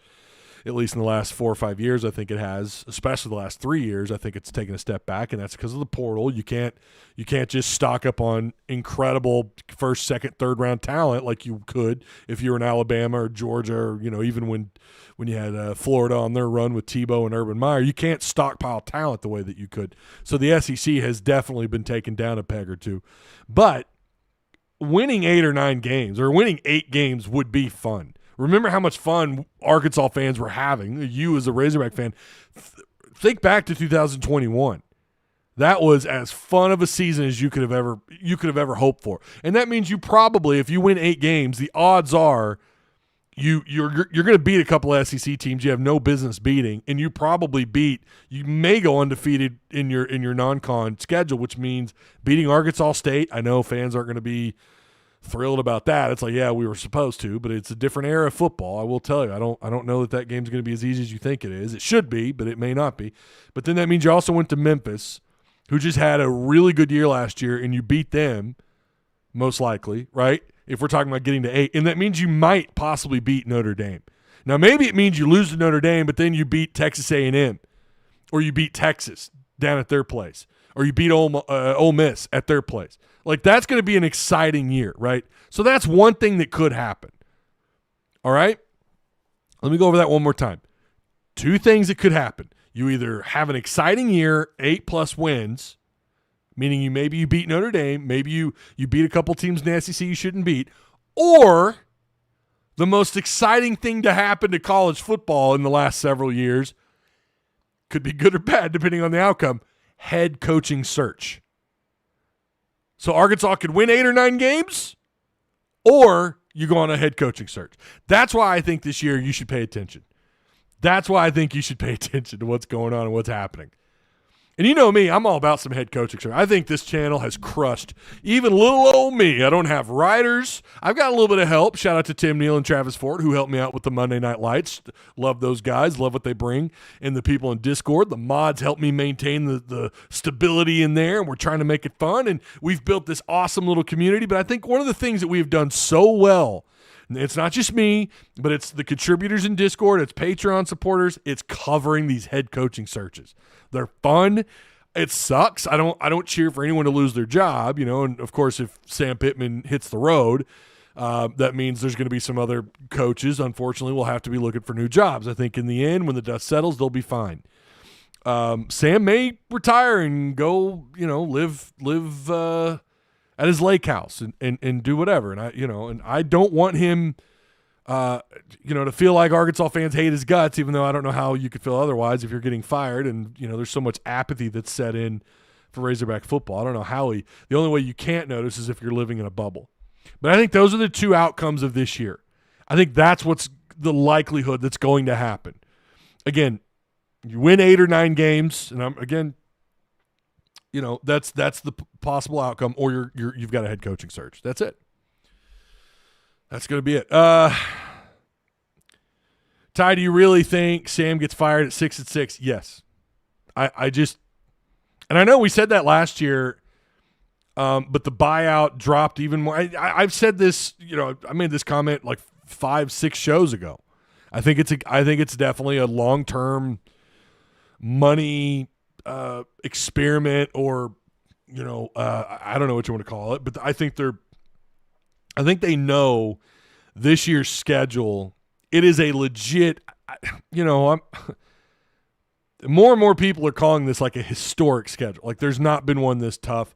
at least in the last 4 or 5 years, I think it has, especially the last 3 years, I think it's taken a step back, and that's because of the portal. You can't just stock up on incredible first, second, third round talent like you could if you were in Alabama or Georgia, or even when you had Florida on their run with Tebow and Urban Meyer. You can't stockpile talent the way that you could. So the SEC has definitely been taken down a peg or two. But winning 8 or 9 games, or winning 8 games, would be fun. Remember how much fun Arkansas fans were having, you as a Razorback fan. Think back to 2021. That was as fun of a season as you could have ever hoped for. And that means you probably, if you win 8 games, the odds are you're going to beat a couple of SEC teams you have no business beating, and you may go undefeated in your non-con schedule, which means beating Arkansas State. I know fans aren't going to be thrilled about that. It's like, yeah, we were supposed to, but it's a different era of football. I will tell you, I don't know that game's going to be as easy as you think it is. It should be, but it may not be. But then that means you also went to Memphis, who just had a really good year last year, and you beat them, most likely, right? If we're talking about getting to 8, and that means you might possibly beat Notre Dame. Now, maybe it means you lose to Notre Dame, but then you beat Texas A&M, or you beat Texas down at their place, or you beat Ole Miss at their place. Like, that's going to be an exciting year, right? So that's one thing that could happen. All right? Let me go over that one more time. Two things that could happen. You either have an exciting year, 8+ wins, meaning maybe you beat Notre Dame, maybe you beat a couple teams in the SEC you shouldn't beat, or the most exciting thing to happen to college football in the last several years, could be good or bad depending on the outcome, head coaching search. So Arkansas could win 8 or 9 games, or you go on a head coaching search. That's why I think this year you should pay attention. That's why I think you should pay attention to what's going on and what's happening. And you know me, I'm all about some head coaching search. I think this channel has crushed even little old me. I don't have writers. I've got a little bit of help. Shout out to Tim Neal and Travis Ford, who helped me out with the Monday Night Lights. Love those guys. Love what they bring. And the people in Discord, the mods help me maintain the stability in there. And we're trying to make it fun. And we've built this awesome little community. But I think one of the things that we've done so well, it's not just me, but it's the contributors in Discord, it's Patreon supporters, it's covering these head coaching searches. They're fun. It sucks. I don't cheer for anyone to lose their job, and of course if Sam Pittman hits the road, that means there's going to be some other coaches, unfortunately, will have to be looking for new jobs. I think in the end, when the dust settles, they'll be fine. Sam may retire and go, live at his lake house and do whatever. And I don't want him, to feel like Arkansas fans hate his guts, even though I don't know how you could feel otherwise if you're getting fired. And, there's so much apathy that's set in for Razorback football. I don't know how the only way you can't notice is if you're living in a bubble. But I think those are the two outcomes of this year. I think that's what's the likelihood that's going to happen. Again, you win 8 or 9 games, and that's the possible outcome, or you've got a head coaching search. That's it. That's going to be it. Ty, do you really think Sam gets fired at 6-6? Yes. I just, and I know we said that last year, but the buyout dropped even more. I've said this, I made this comment like 5-6 shows ago. I think it's definitely a long-term money experiment, or I don't know what you want to call it, but I think they know this year's schedule. It is a legit, more and more people are calling this like a historic schedule. Like, there's not been one this tough.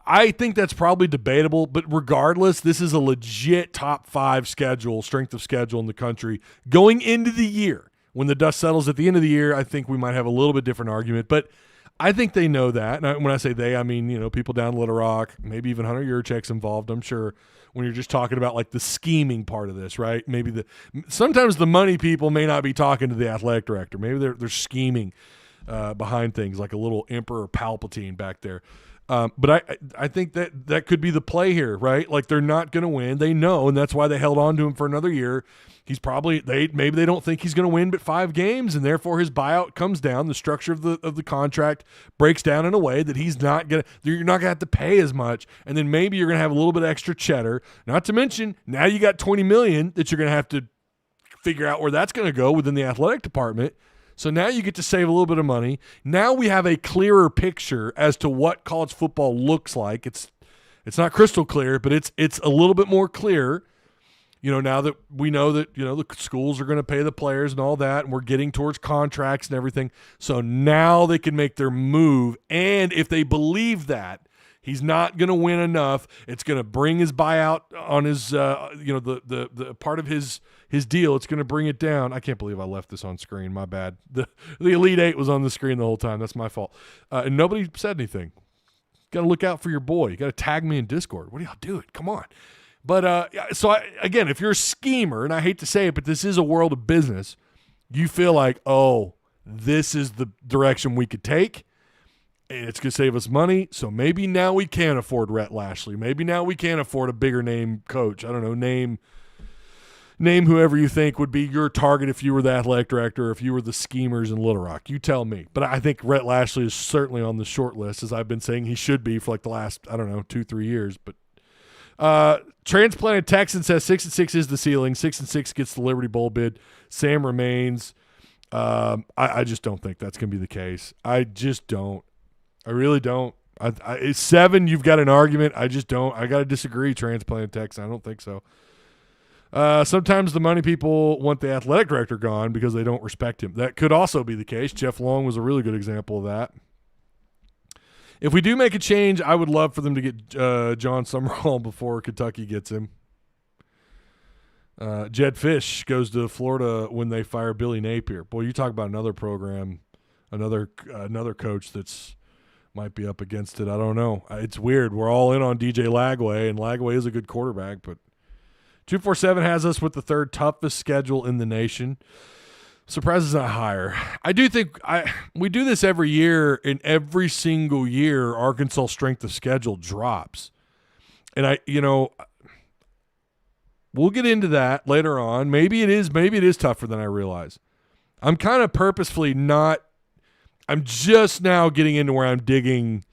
I think that's probably debatable, but regardless, this is a legit top 5 schedule, strength of schedule in the country going into the year. When the dust settles at the end of the year, I think we might have a little bit different argument, but I think they know that. And when I say they, I mean, people down in Little Rock, maybe even Hunter Yurchek's involved, I'm sure, when you're just talking about like the scheming part of this, right? Maybe sometimes the money people may not be talking to the athletic director. Maybe they're scheming behind things, like a little Emperor Palpatine back there. But I think that could be the play here, right? Like, they're not going to win. They know, and that's why they held on to him for another year. He's probably maybe they don't think he's going to win but 5 games, and therefore his buyout comes down. The structure of the contract breaks down in a way that you're not going to have to pay as much, and then maybe you're going to have a little bit of extra cheddar. Not to mention, now you got $20 million that you're going to have to figure out where that's going to go within the athletic department. So now you get to save a little bit of money. Now we have a clearer picture as to what college football looks like. It's not crystal clear, but it's a little bit more clear. Now that we know that, the schools are going to pay the players and all that, and we're getting towards contracts and everything. So now they can make their move. And if they believe that he's not going to win enough, it's going to bring his buyout on his, the part of his deal. It's going to bring it down. I can't believe I left this on screen. My bad. The Elite Eight was on the screen the whole time. That's my fault. And nobody said anything. Got to look out for your boy. You got to tag me in Discord. What are y'all doing? Come on. But again, if you're a schemer, and I hate to say it, but this is a world of business, you feel like, oh, this is the direction we could take, and it's going to save us money, so maybe now we can afford Rhett Lashley. Maybe now we can afford a bigger name coach. I don't know, name whoever you think would be your target if you were the athletic director or if you were the schemers in Little Rock. You tell me. But I think Rhett Lashley is certainly on the short list, as I've been saying he should be for like the last, 2-3 years. But Transplanted Texan says 6-6 is the ceiling. 6-6 gets the Liberty Bowl bid. Sam remains. I just don't think that's going to be the case. I just don't. I really don't. It's 7. You've got an argument. I just don't. I got to disagree. Transplant Texan. I don't think so. Sometimes the money people want the athletic director gone because they don't respect him. That could also be the case. Jeff Long was a really good example of that. If we do make a change, I would love for them to get John Summerall before Kentucky gets him. Jed Fish goes to Florida when they fire Billy Napier. Boy, you talk about another program, another coach that's might be up against it. I don't know. It's weird. We're all in on DJ Lagway, and Lagway is a good quarterback, but 247 has us with the 3rd toughest schedule in the nation. Surprise is not higher. I do think we do this every year, and every single year Arkansas' strength of schedule drops. And we'll get into that later on. Maybe it is tougher than I realize. I'm kind of purposefully not – I'm just now getting into where I'm doing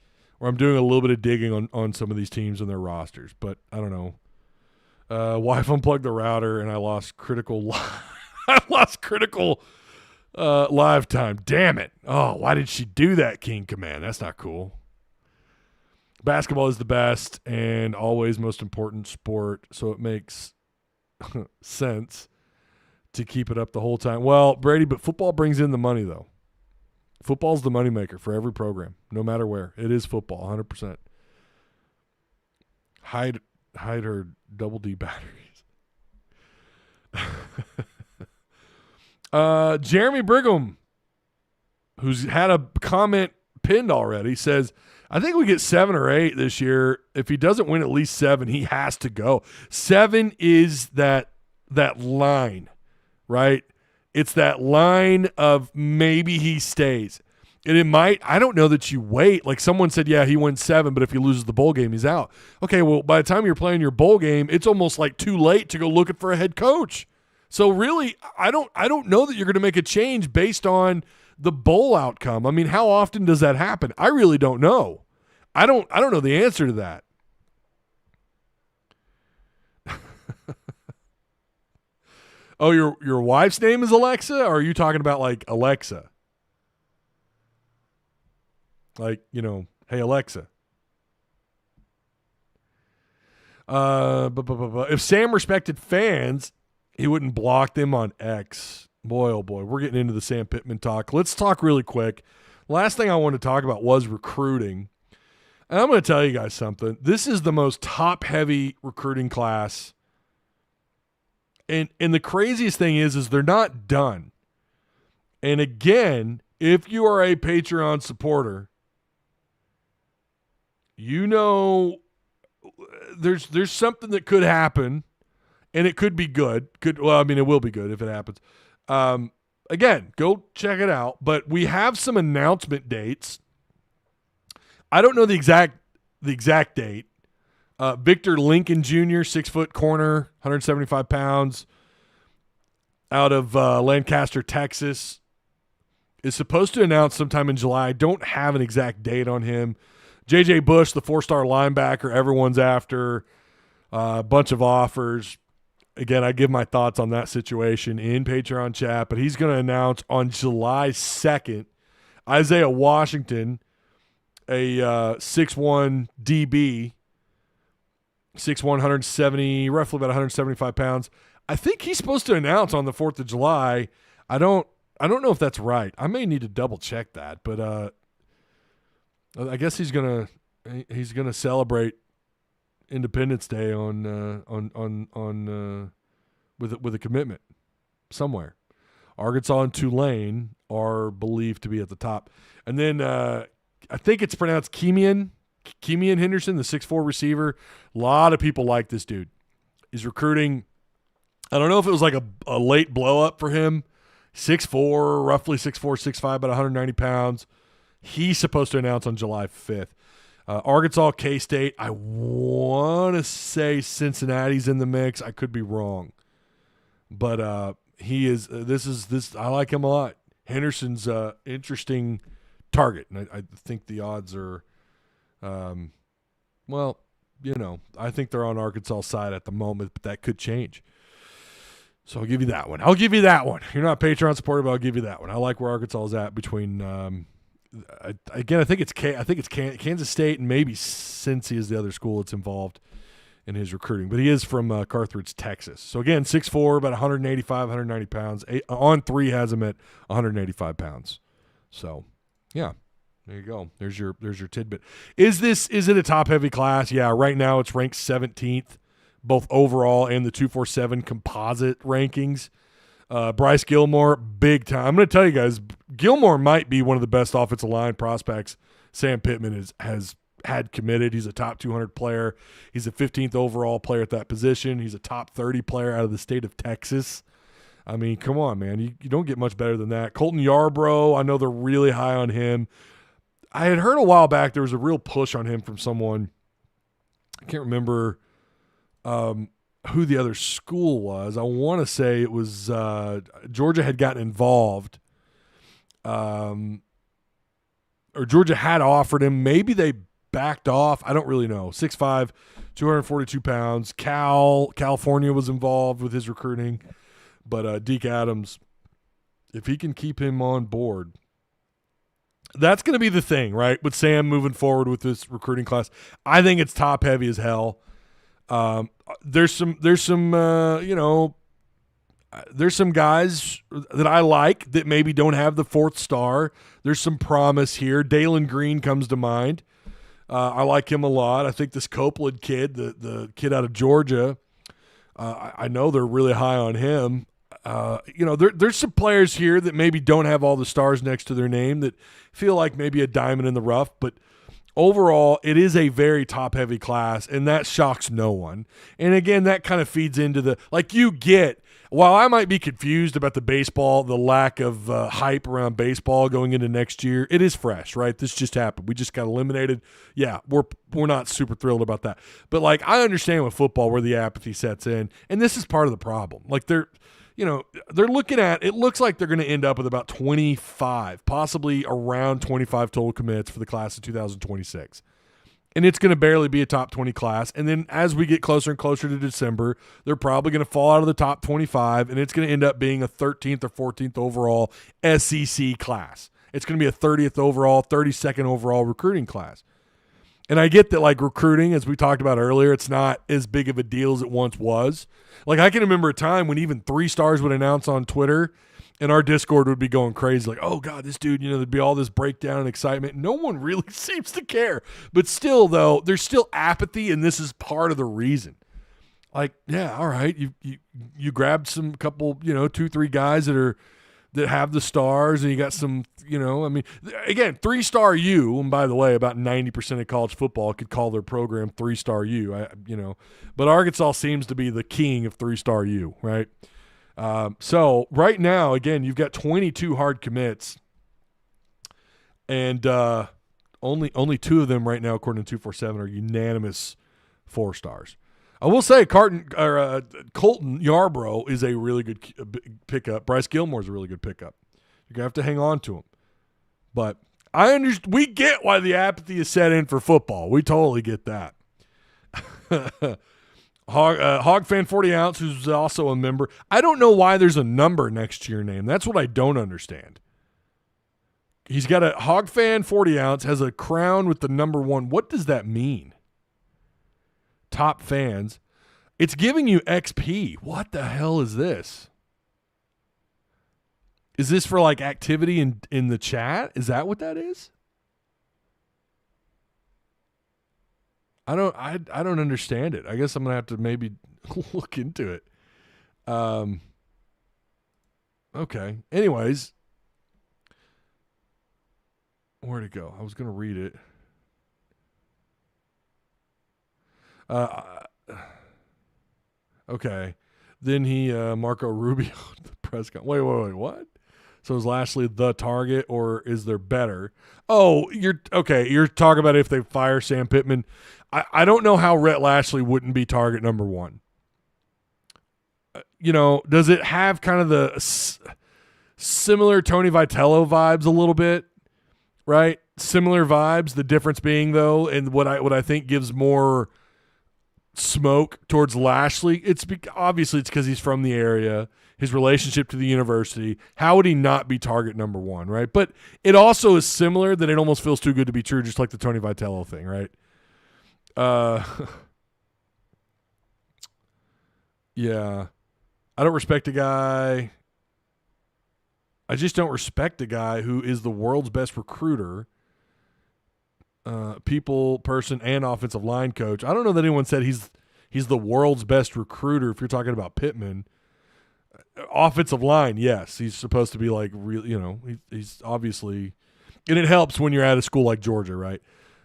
a little bit of digging on some of these teams and their rosters. But I don't know. Wife unplugged the router, and I lost critical live time. Damn it. Oh, why did she do that, King Command? That's not cool. Basketball is the best and always most important sport, so it makes sense to keep it up the whole time. Well, Brady, but football brings in the money, though. Football's the moneymaker for every program, no matter where. It is football, 100%. Hide her double D batteries. Jeremy Brigham, who's had a comment pinned already, says, I think we get 7 or 8 this year. If he doesn't win at least 7, he has to go. 7 is that line, right? It's that line of maybe he stays. And it might, I don't know that you wait. Like someone said, yeah, he wins 7, but if he loses the bowl game, he's out. Okay, well, by the time you're playing your bowl game, it's almost like too late to go looking for a head coach. So really, I don't know that you're going to make a change based on the bowl outcome. I mean, how often does that happen? I really don't know. I don't know the answer to that. Oh, your wife's name is Alexa, or are you talking about like Alexa? Like, hey, Alexa. If Sam respected fans, he wouldn't block them on X. Boy, oh boy, we're getting into the Sam Pittman talk. Let's talk really quick. Last thing I wanted to talk about was recruiting. And I'm going to tell you guys something. This is the most top-heavy recruiting class. And the craziest thing is they're not done. And again, if you are a Patreon supporter, there's something that could happen, and it could be good. It will be good if it happens. Again, go check it out. But we have some announcement dates. I don't know the exact date. Victor Lincoln Jr., 6-foot corner, 175 pounds, out of Lancaster, Texas, is supposed to announce sometime in July. I don't have an exact date on him. J.J. Bush, the 4-star linebacker, everyone's after. A bunch of offers. Again, I give my thoughts on that situation in Patreon chat, but he's going to announce on July 2nd, Isaiah Washington, a 6'1 DB, 6'1", 170, roughly about 175 pounds. I think he's supposed to announce on the 4th of July. I don't know if that's right. I may need to double check that, but I guess he's gonna celebrate Independence Day on with a commitment somewhere. Arkansas and Tulane are believed to be at the top, and then I think it's pronounced Kemian Henderson, the 6'4" receiver. A lot of people like this dude. He's recruiting. I don't know if it was like a late blow up for him. 6'4", roughly 6'4", 6'5", about 190 pounds. He's supposed to announce on July 5th. Arkansas, K-State. I want to say Cincinnati's in the mix. I could be wrong, but he is. This. I like him a lot. Henderson's interesting target, and I think the odds are, I think they're on Arkansas' side at the moment, but that could change. So I'll give you that one. You're not a Patreon supporter, but I'll give you that one. I like where Arkansas is at between I think it's Kansas State and maybe Cincy is the other school that's involved in his recruiting. But he is from Carthage, Texas. So, again, 6'4", about 185, 190 pounds. On 3 has him at 185 pounds. So, yeah, there you go. There's your tidbit. Is it a top-heavy class? Yeah, right now it's ranked 17th, both overall and the 247 composite rankings. Bryce Gilmore, big time. I'm going to tell you guys, Gilmore might be one of the best offensive line prospects Sam Pittman has had committed. He's a top 200 player. He's a 15th overall player at that position. He's a top 30 player out of the state of Texas. I mean, come on, man. You don't get much better than that. Colton Yarbrough, I know they're really high on him. I had heard a while back there was a real push on him from someone. I can't remember who the other school was. I want to say it was Georgia had gotten involved. Or Georgia had offered him. Maybe they backed off. I don't really know. 6'5", 242 pounds. California was involved with his recruiting. But Deke Adams, if he can keep him on board, that's going to be the thing, right? With Sam moving forward with this recruiting class, I think it's top heavy as hell. There's some guys that I like that maybe don't have the 4th star. There's some promise here. Dalen Green comes to mind. I like him a lot. I think this Copeland kid, the kid out of Georgia, I know they're really high on him. There's some players here that maybe don't have all the stars next to their name that feel like maybe a diamond in the rough, but overall, it is a very top-heavy class, and that shocks no one. And again, that kind of feeds into while I might be confused about the lack of hype around baseball going into next year, it is fresh, right? This just happened. We just got eliminated. Yeah, we're not super thrilled about that. But, I understand with football where the apathy sets in, and this is part of the problem. They're looking at – it looks like they're going to end up with about 25, possibly around 25 total commits for the class of 2026. And it's going to barely be a top 20 class. And then as we get closer and closer to December, they're probably going to fall out of the top 25, and it's going to end up being a 13th or 14th overall SEC class. It's going to be a 30th overall, 32nd overall recruiting class. And I get that, recruiting, as we talked about earlier, it's not as big of a deal as it once was. I can remember a time when even 3 stars would announce on Twitter, and our Discord would be going crazy. Oh, God, this dude, there'd be all this breakdown and excitement. No one really seems to care. But still, though, there's still apathy, and this is part of the reason. Yeah, all right, you grabbed some couple, 2-3 guys that have the stars, and you got some, again, 3-star U, and by the way, about 90% of college football could call their program 3-star U, but Arkansas seems to be the king of 3-star U, right? So right now, again, you've got 22 hard commits, and only 2 of them right now, according to 247, are unanimous 4 stars. I will say Colton Yarbrough is a really good pickup. Bryce Gilmore is a really good pickup. You're going to have to hang on to him. But we get why the apathy is set in for football. We totally get that. Hog Fan 40 Ounce, who's also a member. I don't know why there's a number next to your name. That's what I don't understand. He's got a Hog Fan 40 Ounce, has a crown with the number 1. What does that mean? Top fans. It's giving you XP. What the hell is this? Is this for activity in the chat? Is that what that is? I don't understand it. I guess I'm gonna have to maybe look into it. Okay. Anyways, where'd it go? I was gonna read it. Okay. Then he Marco Rubio the press conference. Wait, what? So is Lashley the target, or is there better? Oh, you're talking about if they fire Sam Pittman. I don't know how Rhett Lashley wouldn't be target number 1. Does it have kind of the similar Tony Vitello vibes a little bit, right? Similar vibes. The difference being, though, and what I think gives more smoke towards Lashley, obviously it's because he's from the area, his relationship to the university. How would he not be target number one, right? But it also is similar that it almost feels too good to be true, just like the Tony Vitello thing, right? Yeah. I don't respect a guy. I just don't respect a guy who is the world's best recruiter, people, person, and offensive line coach. I don't know that anyone said he's the world's best recruiter if you're talking about Pittman. Offensive line, yes. He's supposed to be like real, he's obviously – and it helps when you're at a school like Georgia, right,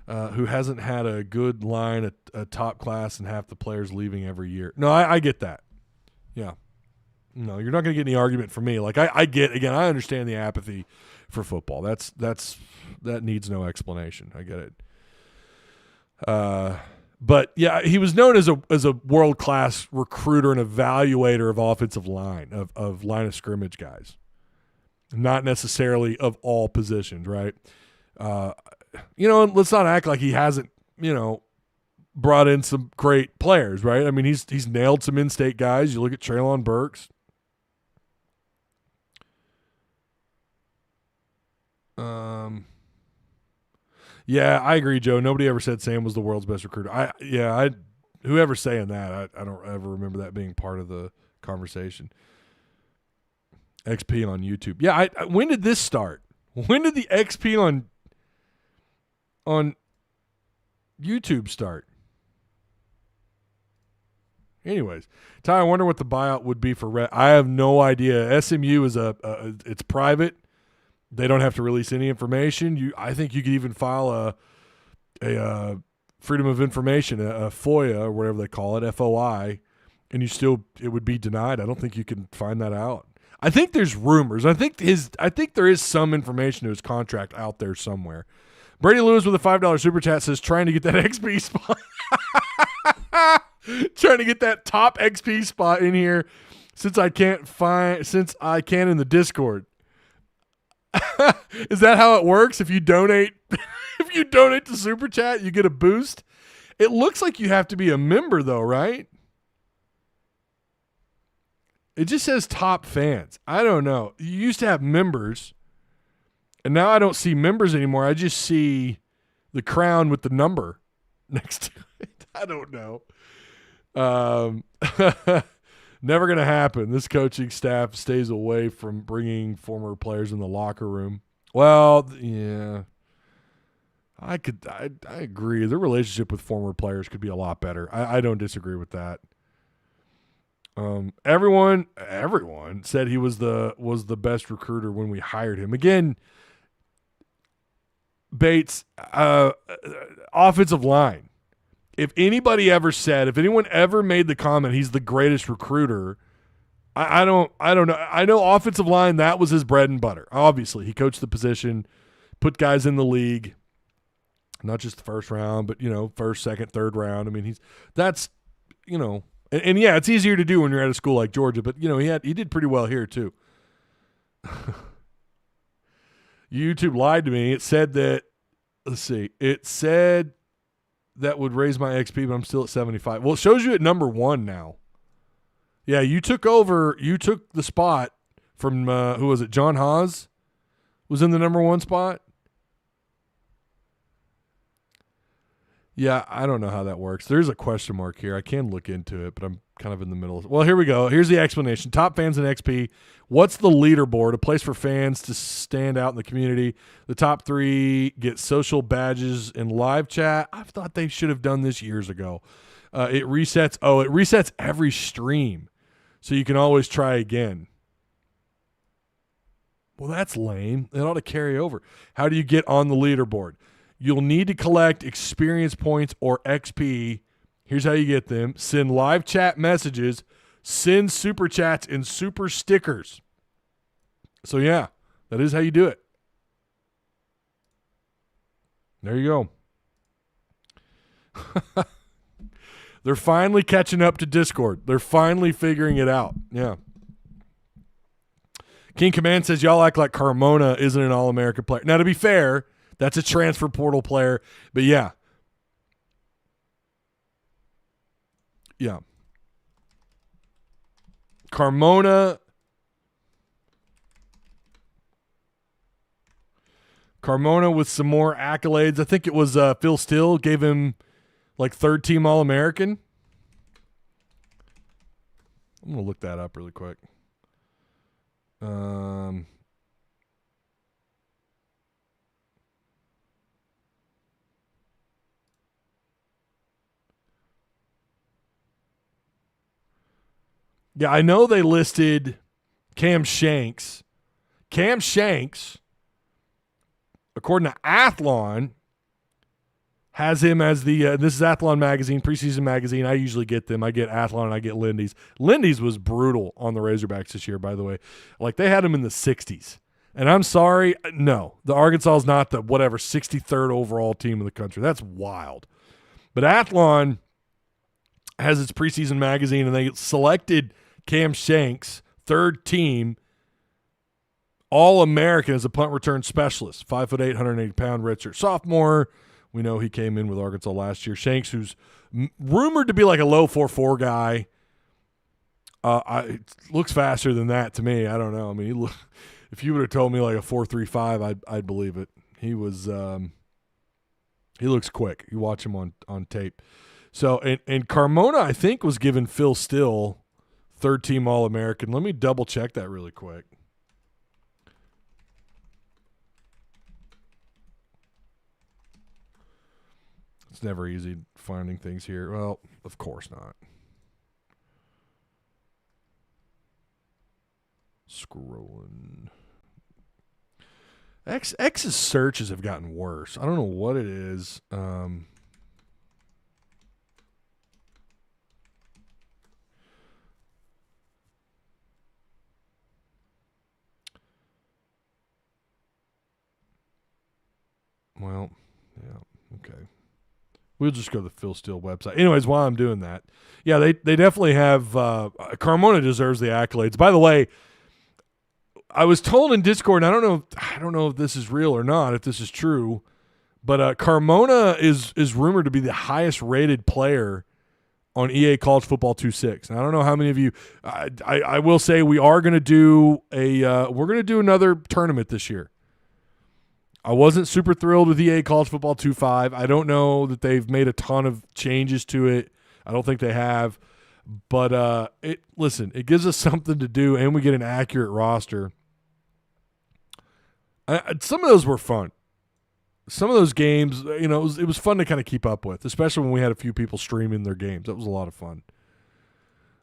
who hasn't had a good line, a top class, and half the players leaving every year. No, I get that. Yeah. No, you're not going to get any argument from me. Like I I understand the apathy for football. That needs no explanation. I get it. But yeah, he was known as a world-class recruiter and evaluator of offensive line, of line of scrimmage guys. Not necessarily of all positions, right? Let's not act like he hasn't, brought in some great players, right? I mean, he's nailed some in-state guys. You look at Treylon Burks. Yeah, I agree, Joe. Nobody ever said Sam was the world's best recruiter. Whoever's saying that, I don't ever remember that being part of the conversation. XP on YouTube. Yeah, when did this start? When did the XP on YouTube start? Anyways, Ty, I wonder what the buyout would be for Red. I have no idea. SMU is it's private. They don't have to release any information. I think you could even file a Freedom of Information, a FOIA or whatever they call it, FOI, and it would be denied. I don't think you can find that out. I think there's rumors. I think there is some information to his contract out there somewhere. Brady Lewis with a $5 super chat says trying to get that XP spot. Trying to get that top XP spot in here since I can in the Discord. Is that how it works? If you donate to Super Chat, you get a boost. It looks like you have to be a member though, right? It just says top fans. I don't know. You used to have members, and now I don't see members anymore. I just see the crown with the number next to it. I don't know. Never going to happen. This coaching staff stays away from bringing former players in the locker room. Well, yeah. I agree. The relationship with former players could be a lot better. I don't disagree with that. Everyone said he was the best recruiter when we hired him. Again, Bates, offensive line. If anyone ever made the comment he's the greatest recruiter, I don't know. I know offensive line, that was his bread and butter. Obviously, he coached the position, put guys in the league, not just the first round, but first, second, third round. I mean, and yeah, it's easier to do when you're at a school like Georgia, but he did pretty well here too. YouTube lied to me. It said that that would raise my XP, but I'm still at 75. Well, it shows you at number 1 now. Yeah, you took the spot from, who was it? John Haas was in the number 1 spot. Yeah, I don't know how that works. There's a question mark here. I can look into it, but I'm kind of in the middle. Well, here we go. Here's the explanation. Top fans in XP. What's the leaderboard? A place for fans to stand out in the community. The top 3 get social badges and live chat. I thought they should have done this years ago. It resets every stream, so you can always try again. Well, that's lame. It ought to carry over. How do you get on the leaderboard? You'll need to collect experience points or XP. Here's how you get them. Send live chat messages, send super chats, and super stickers. So, yeah, that is how you do it. There you go. They're finally catching up to Discord. They're finally figuring it out. Yeah. King Command says, y'all act like Carmona isn't an All-American player. Now, to be fair, that's a transfer portal player. But, yeah. Yeah. Carmona with some more accolades. I think it was Phil Steele gave him like third team All-American. I'm going to look that up really quick. Yeah, I know they listed Cam Shanks. Cam Shanks, according to Athlon, has him as the this is Athlon magazine, preseason magazine. I usually get them. I get Athlon and I get Lindy's. Lindy's was brutal on the Razorbacks this year, by the way. Like, they had him in the 60s. And I'm sorry, no. The Arkansas is not the 63rd overall team in the country. That's wild. But Athlon has its preseason magazine, and they selected Cam Shanks, third team All-American as a punt return specialist. 5'8", 180-pound redshirt sophomore. We know he came in with Arkansas last year. Shanks, who's rumored to be like a low 4.4 guy. It looks faster than that to me. I don't know. I mean, if you would have told me like a 4.35, I'd believe it. He was he looks quick. You watch him on tape. So and Carmona, I think, was given Phil Steele third team All-American. Let me double check that really quick. It's never easy finding things here. Well, of course not. Scrolling. X's searches have gotten worse. I don't know what it is. Well, yeah, okay. We'll just go to the Phil Steele website. Anyways, while I'm doing that, yeah, they definitely have Carmona deserves the accolades. By the way, I was told in Discord, and I don't know if this is real or not, if this is true, but Carmona is rumored to be the highest rated player on EA College Football 2.6. And I don't know how many of you. I will say we are going to do we're going to do another tournament this year. I wasn't super thrilled with EA College Football 2.5. I don't know that they've made a ton of changes to it. I don't think they have. But listen, it gives us something to do, and we get an accurate roster. Some of those were fun. Some of those games, it was fun to kind of keep up with, especially when we had a few people streaming their games. That was a lot of fun.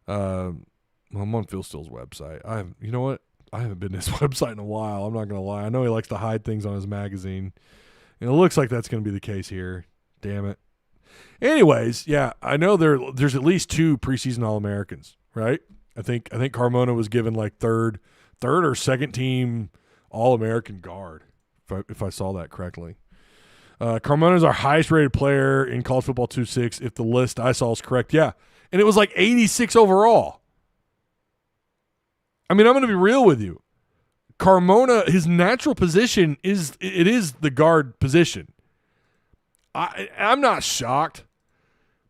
I'm on Phil Steele's website. You know what? I haven't been to his website in a while. I'm not going to lie. I know he likes to hide things on his magazine. And it looks like that's going to be the case here. Damn it. Anyways, yeah, I know there's at least 2 preseason All-Americans, right? I think Carmona was given like third or second team All-American guard, if I saw that correctly. Carmona is our highest rated player in college football 2.6, if the list I saw is correct. Yeah, and it was like 86 overall. I mean, I'm going to be real with you. Carmona, his natural position is the guard position. I'm not shocked,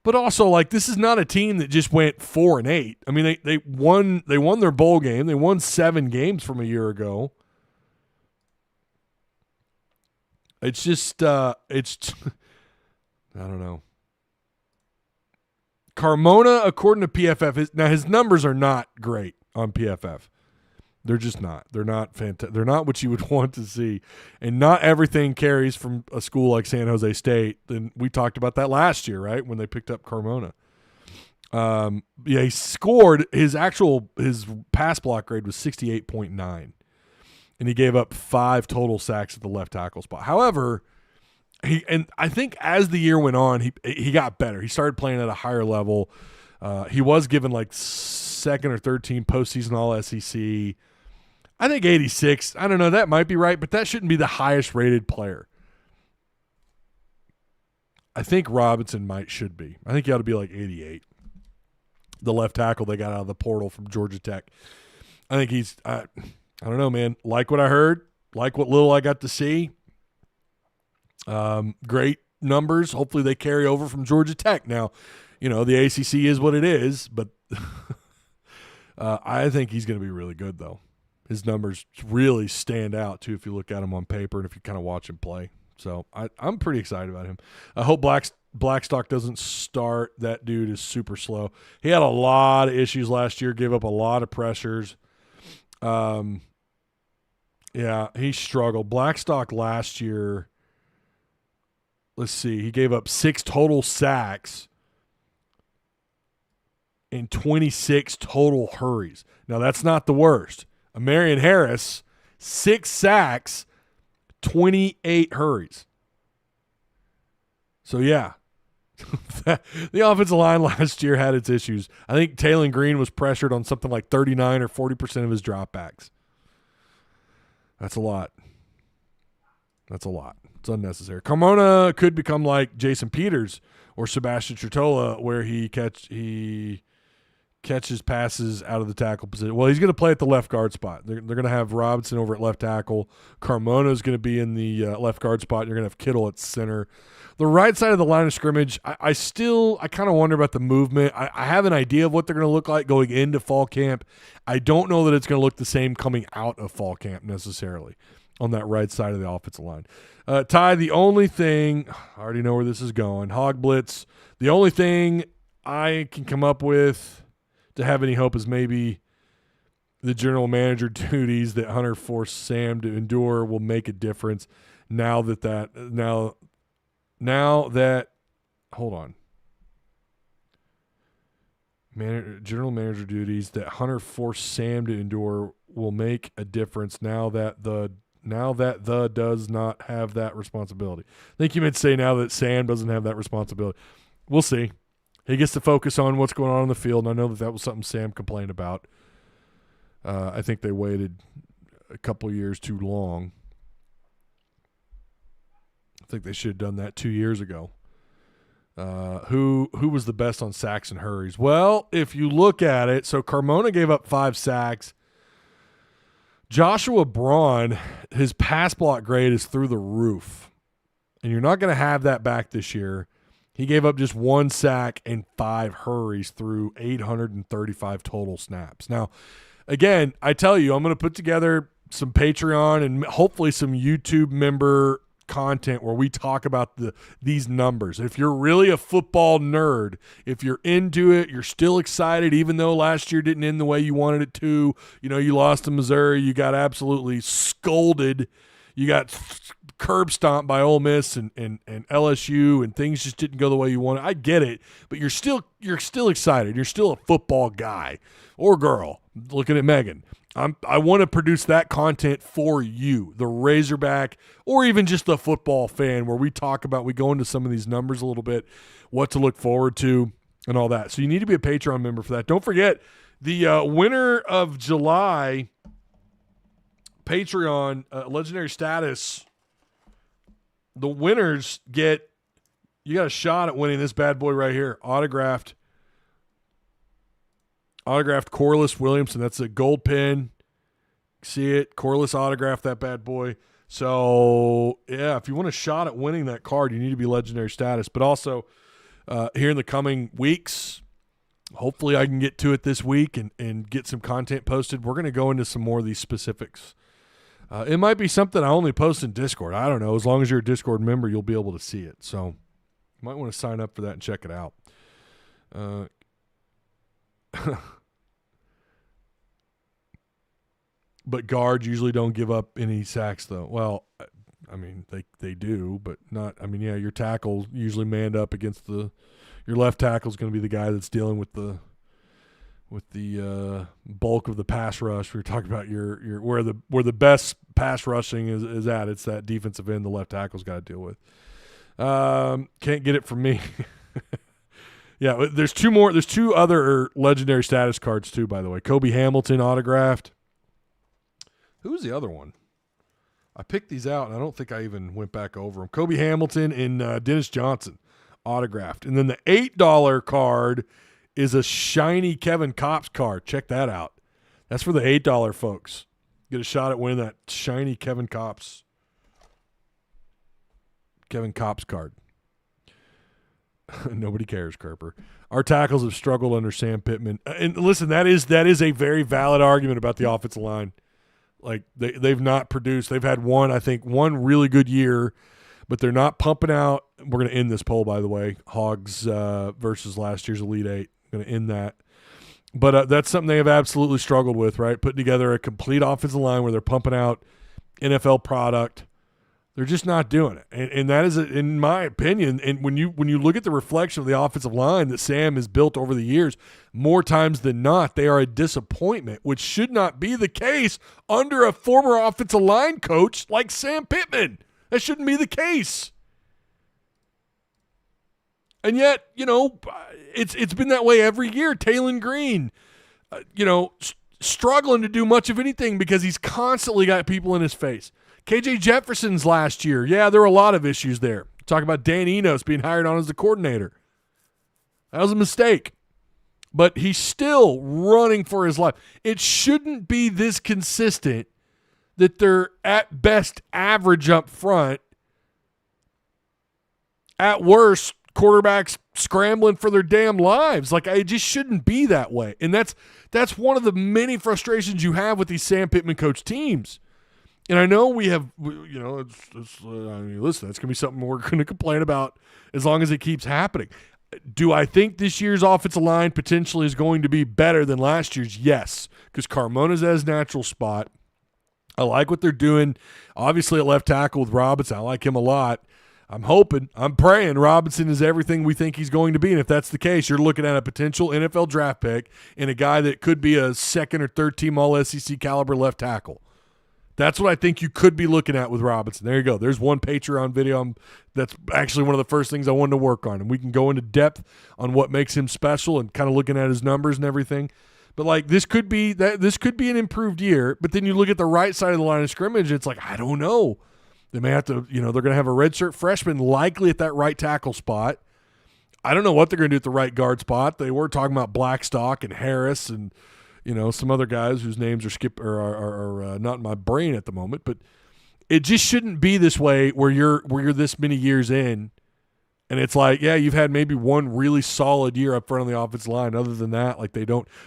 but also, like, this is not a team that just went 4-8. I mean, they won their bowl game. They won 7 games from a year ago. It's just I don't know. Carmona, according to PFF, his numbers are not great on PFF. They're just not. They're not fantastic. They're not what you would want to see. And not everything carries from a school like San Jose State. And we talked about that last year, right, when they picked up Carmona. Yeah, he scored. His pass block grade was 68.9. And he gave up 5 total sacks at the left tackle spot. However, I think as the year went on, he got better. He started playing at a higher level. He was given like second or third team postseason All-SEC. I think 86. I don't know. That might be right, but that shouldn't be the highest rated player. I think Robinson should be. I think he ought to be like 88. The left tackle they got out of the portal from Georgia Tech. I think he's I don't know, man. Like what I heard, like what little I got to see. Great numbers. Hopefully they carry over from Georgia Tech. Now, the ACC is what it is, but I think he's going to be really good, though. His numbers really stand out, too, if you look at him on paper and if you kind of watch him play. So I'm pretty excited about him. I hope Blackstock doesn't start. That dude is super slow. He had a lot of issues last year, gave up a lot of pressures. Yeah, he struggled. Blackstock last year, let's see, he gave up 6 total sacks and 26 total hurries. Now, that's not the worst. Marion Harris, 6 sacks, 28 hurries. So, yeah, the offensive line last year had its issues. I think Taylon Green was pressured on something like 39 or 40% of his dropbacks. That's a lot. It's unnecessary. Carmona could become like Jason Peters or Sebastian Tritola, where he catches passes out of the tackle position. Well, he's going to play at the left guard spot. They're going to have Robinson over at left tackle. Carmona is going to be in the left guard spot. You're going to have Kittle at center. The right side of the line of scrimmage, I kind of wonder about the movement. I have an idea of what they're going to look like going into fall camp. I don't know that it's going to look the same coming out of fall camp necessarily on that right side of the offensive line. Ty, the only thing – I already know where this is going. Hog Blitz. The only thing I can come up with to have any hope is maybe the general manager duties that Hunter forced Sam to endure will make a difference now that hold on. General manager duties that Hunter forced Sam to endure will make a difference now that the does not have that responsibility. I think you meant to say now that Sam doesn't have that responsibility. We'll see. He gets to focus on what's going on the field, and I know that was something Sam complained about. I think they waited a couple of years too long. I think they should have done that 2 years ago. Who was the best on sacks and hurries? Well, if you look at it, so Carmona gave up 5 sacks. Joshua Braun, his pass block grade is through the roof, and you're not going to have that back this year. He gave up just 1 sack and 5 hurries through 835 total snaps. Now, again, I tell you, I'm going to put together some Patreon and hopefully some YouTube member content where we talk about these numbers. If you're really a football nerd, if you're into it, you're still excited, even though last year didn't end the way you wanted it to. You lost to Missouri. You got absolutely scolded. You got curb stomped by Ole Miss and LSU, and things just didn't go the way you wanted. I get it, but you're still excited. You're still a football guy or girl. Looking at Megan, I want to produce that content for you, the Razorback, or even just the football fan, where we go into some of these numbers a little bit, what to look forward to, and all that. So you need to be a Patreon member for that. Don't forget the winner of July Patreon legendary status. The winners you got a shot at winning this bad boy right here. Autographed Corliss Williamson. That's a gold pin. See it? Corliss autographed that bad boy. So, yeah, if you want a shot at winning that card, you need to be legendary status. But also, here in the coming weeks, hopefully I can get to it this week and get some content posted. We're going to go into some more of these specifics. It might be something I only post in Discord. I don't know. As long as you're a Discord member, you'll be able to see it. So you might want to sign up for that and check it out. But guards usually don't give up any sacks, though. Well, I mean, they do, but not – I mean, yeah, your tackle usually manned up against your left tackle is going to be the guy that's dealing with the bulk of the pass rush. We were talking about your where the best pass rushing is at. It's that defensive end the left tackle's got to deal with. Can't get it from me. Yeah, there's 2 more. There's 2 other legendary status cards too, by the way. Kobe Hamilton autographed. Who was the other one? I picked these out, and I don't think I even went back over them. Kobe Hamilton and Dennis Johnson autographed. And then the $8 card is a shiny Kevin Kopps card. Check that out. That's for the $8 folks. Get a shot at winning that shiny Kevin Kopps card. Nobody cares, Kerper. Our tackles have struggled under Sam Pittman. And listen, that is a very valid argument about the offensive line. Like they've not produced. They've had one really good year, but they're not pumping out. We're going to end this poll, by the way. Hogs versus last year's Elite Eight. I'm going to end that. But that's something they have absolutely struggled with, right? Putting together a complete offensive line where they're pumping out NFL product. They're just not doing it. And that is, in my opinion, and when you look at the reflection of the offensive line that Sam has built over the years, more times than not, they are a disappointment, which should not be the case under a former offensive line coach like Sam Pittman. That shouldn't be the case. And yet, it's been that way every year. Taylon Green, struggling to do much of anything because he's constantly got people in his face. KJ Jefferson's last year, yeah, there were a lot of issues there. Talk about Dan Enos being hired on as the coordinator. That was a mistake. But he's still running for his life. It shouldn't be this consistent that they're at best average up front. At worst, quarterbacks scrambling for their damn lives. Like, it just shouldn't be that way. And that's one of the many frustrations you have with these Sam Pittman coach teams. And I know we have, listen, that's going to be something we're going to complain about as long as it keeps happening. Do I think this year's offensive line potentially is going to be better than last year's? Yes, because Carmona's at his natural spot. I like what they're doing. Obviously, at left tackle with Robinson, I like him a lot. I'm praying Robinson is everything we think he's going to be. And if that's the case, you're looking at a potential NFL draft pick and a guy that could be a second or third team All-SEC caliber left tackle. That's what I think you could be looking at with Robinson. There you go. There's one Patreon video. That's actually one of the first things I wanted to work on. And we can go into depth on what makes him special and kind of looking at his numbers and everything. But, like, this could be an improved year. But then you look at the right side of the line of scrimmage, it's like, I don't know. They may have to, they're going to have a redshirt freshman likely at that right tackle spot. I don't know what they're going to do at the right guard spot. They were talking about Blackstock and Harris and some other guys whose names are not in my brain at the moment, but it just shouldn't be this way where you're this many years in, and it's like, yeah, you've had maybe one really solid year up front of the offensive line. Other than that, like they're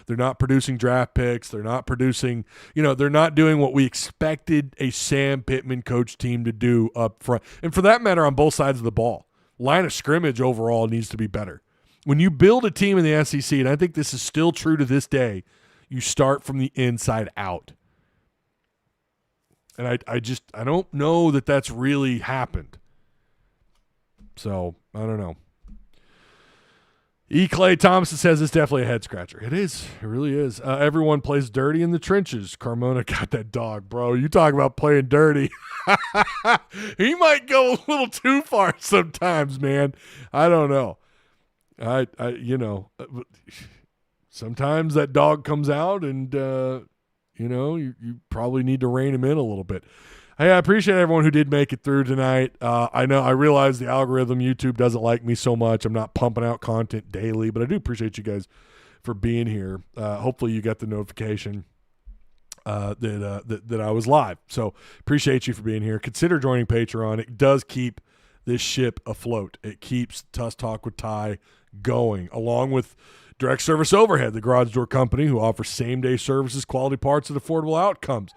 not producing draft picks, they're not producing, they're not doing what we expected a Sam Pittman coach team to do up front, and for that matter, on both sides of the ball, line of scrimmage overall needs to be better. When you build a team in the SEC, and I think this is still true to this day. You start from the inside out. And I don't know that that's really happened. So, I don't know. E. Clay Thompson says it's definitely a head scratcher. It is. It really is. Everyone plays dirty in the trenches. Carmona got that dog, bro. You talk about playing dirty. He might go a little too far sometimes, man. I don't know. Sometimes that dog comes out and, you probably need to rein him in a little bit. Hey, I appreciate everyone who did make it through tonight. I realize the algorithm, YouTube doesn't like me so much. I'm not pumping out content daily, but I do appreciate you guys for being here. Hopefully you got the notification that I was live. So appreciate you for being here. Consider joining Patreon. It does keep this ship afloat. It keeps Tusk Talk with Ty going, along with Direct Service Overhead, the garage door company who offers same-day services, quality parts, and affordable outcomes.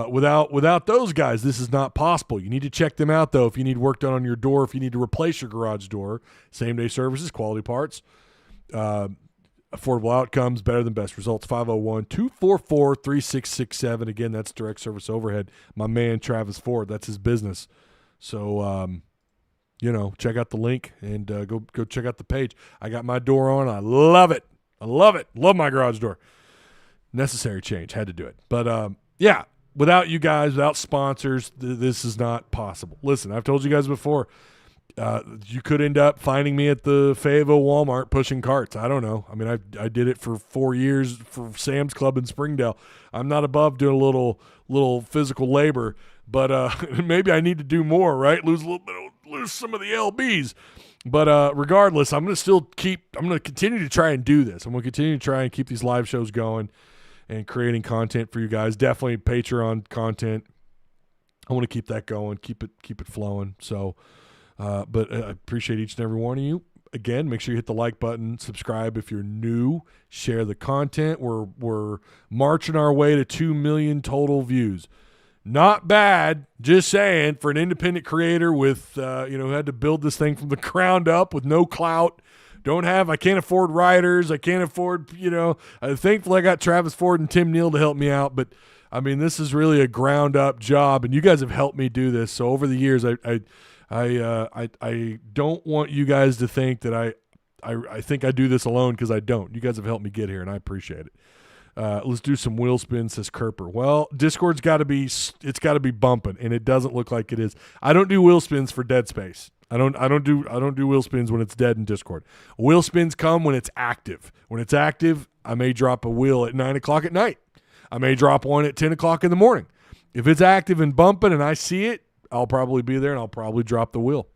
Without those guys, this is not possible. You need to check them out, though, if you need work done on your door, if you need to replace your garage door. Same-day services, quality parts, affordable outcomes, better than best results. 501-244-3667. Again, that's Direct Service Overhead. My man, Travis Ford, that's his business. So, check out the link and go check out the page. I got my door on. I love it. Love my garage door. Necessary change. Had to do it. But, without you guys, without sponsors, this is not possible. Listen, I've told you guys before, you could end up finding me at the Fayetteville Walmart pushing carts. I don't know. I mean, I did it for 4 years for Sam's Club in Springdale. I'm not above doing a little physical labor, but maybe I need to do more, right? Lose some of the LBs. But regardless, I'm going to continue to try and do this. I'm going to continue to try and keep these live shows going and creating content for you guys. Definitely Patreon content. I want to keep that going, keep it flowing. So, but I appreciate each and every one of you. again, make sure you hit the like button, subscribe if you're new, share the content. We're marching our way to 2 million total views. Not bad, just saying, for an independent creator with, who had to build this thing from the ground up with no clout. I can't afford writers. I can't afford, thankfully I got Travis Ford and Tim Neal to help me out. But, I mean, this is really a ground up job, and you guys have helped me do this. So over the years, I don't want you guys to think that I think I do this alone, because I don't. You guys have helped me get here, and I appreciate it. Let's do some wheel spin, says Kerper. Well, Discord's got to be bumping, and it doesn't look like it is. I don't do wheel spins for dead space. I don't do wheel spins when it's dead in Discord. Wheel spins come when it's active. When it's active, I may drop a wheel at 9 o'clock at night. I may drop one at 10 o'clock in the morning. If it's active and bumping and I see it, I'll probably be there and I'll probably drop the wheel.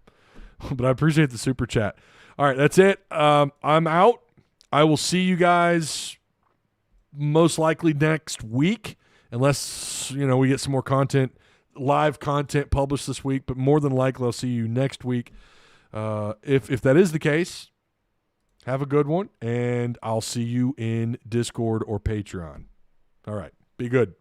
But I appreciate the super chat. All right, that's it. I'm out. I will see you guys most likely next week, unless we get some more live content published this week. But more than likely, I'll see you next week. If that is the case, have a good one, and I'll see you in Discord or Patreon. All right, be good.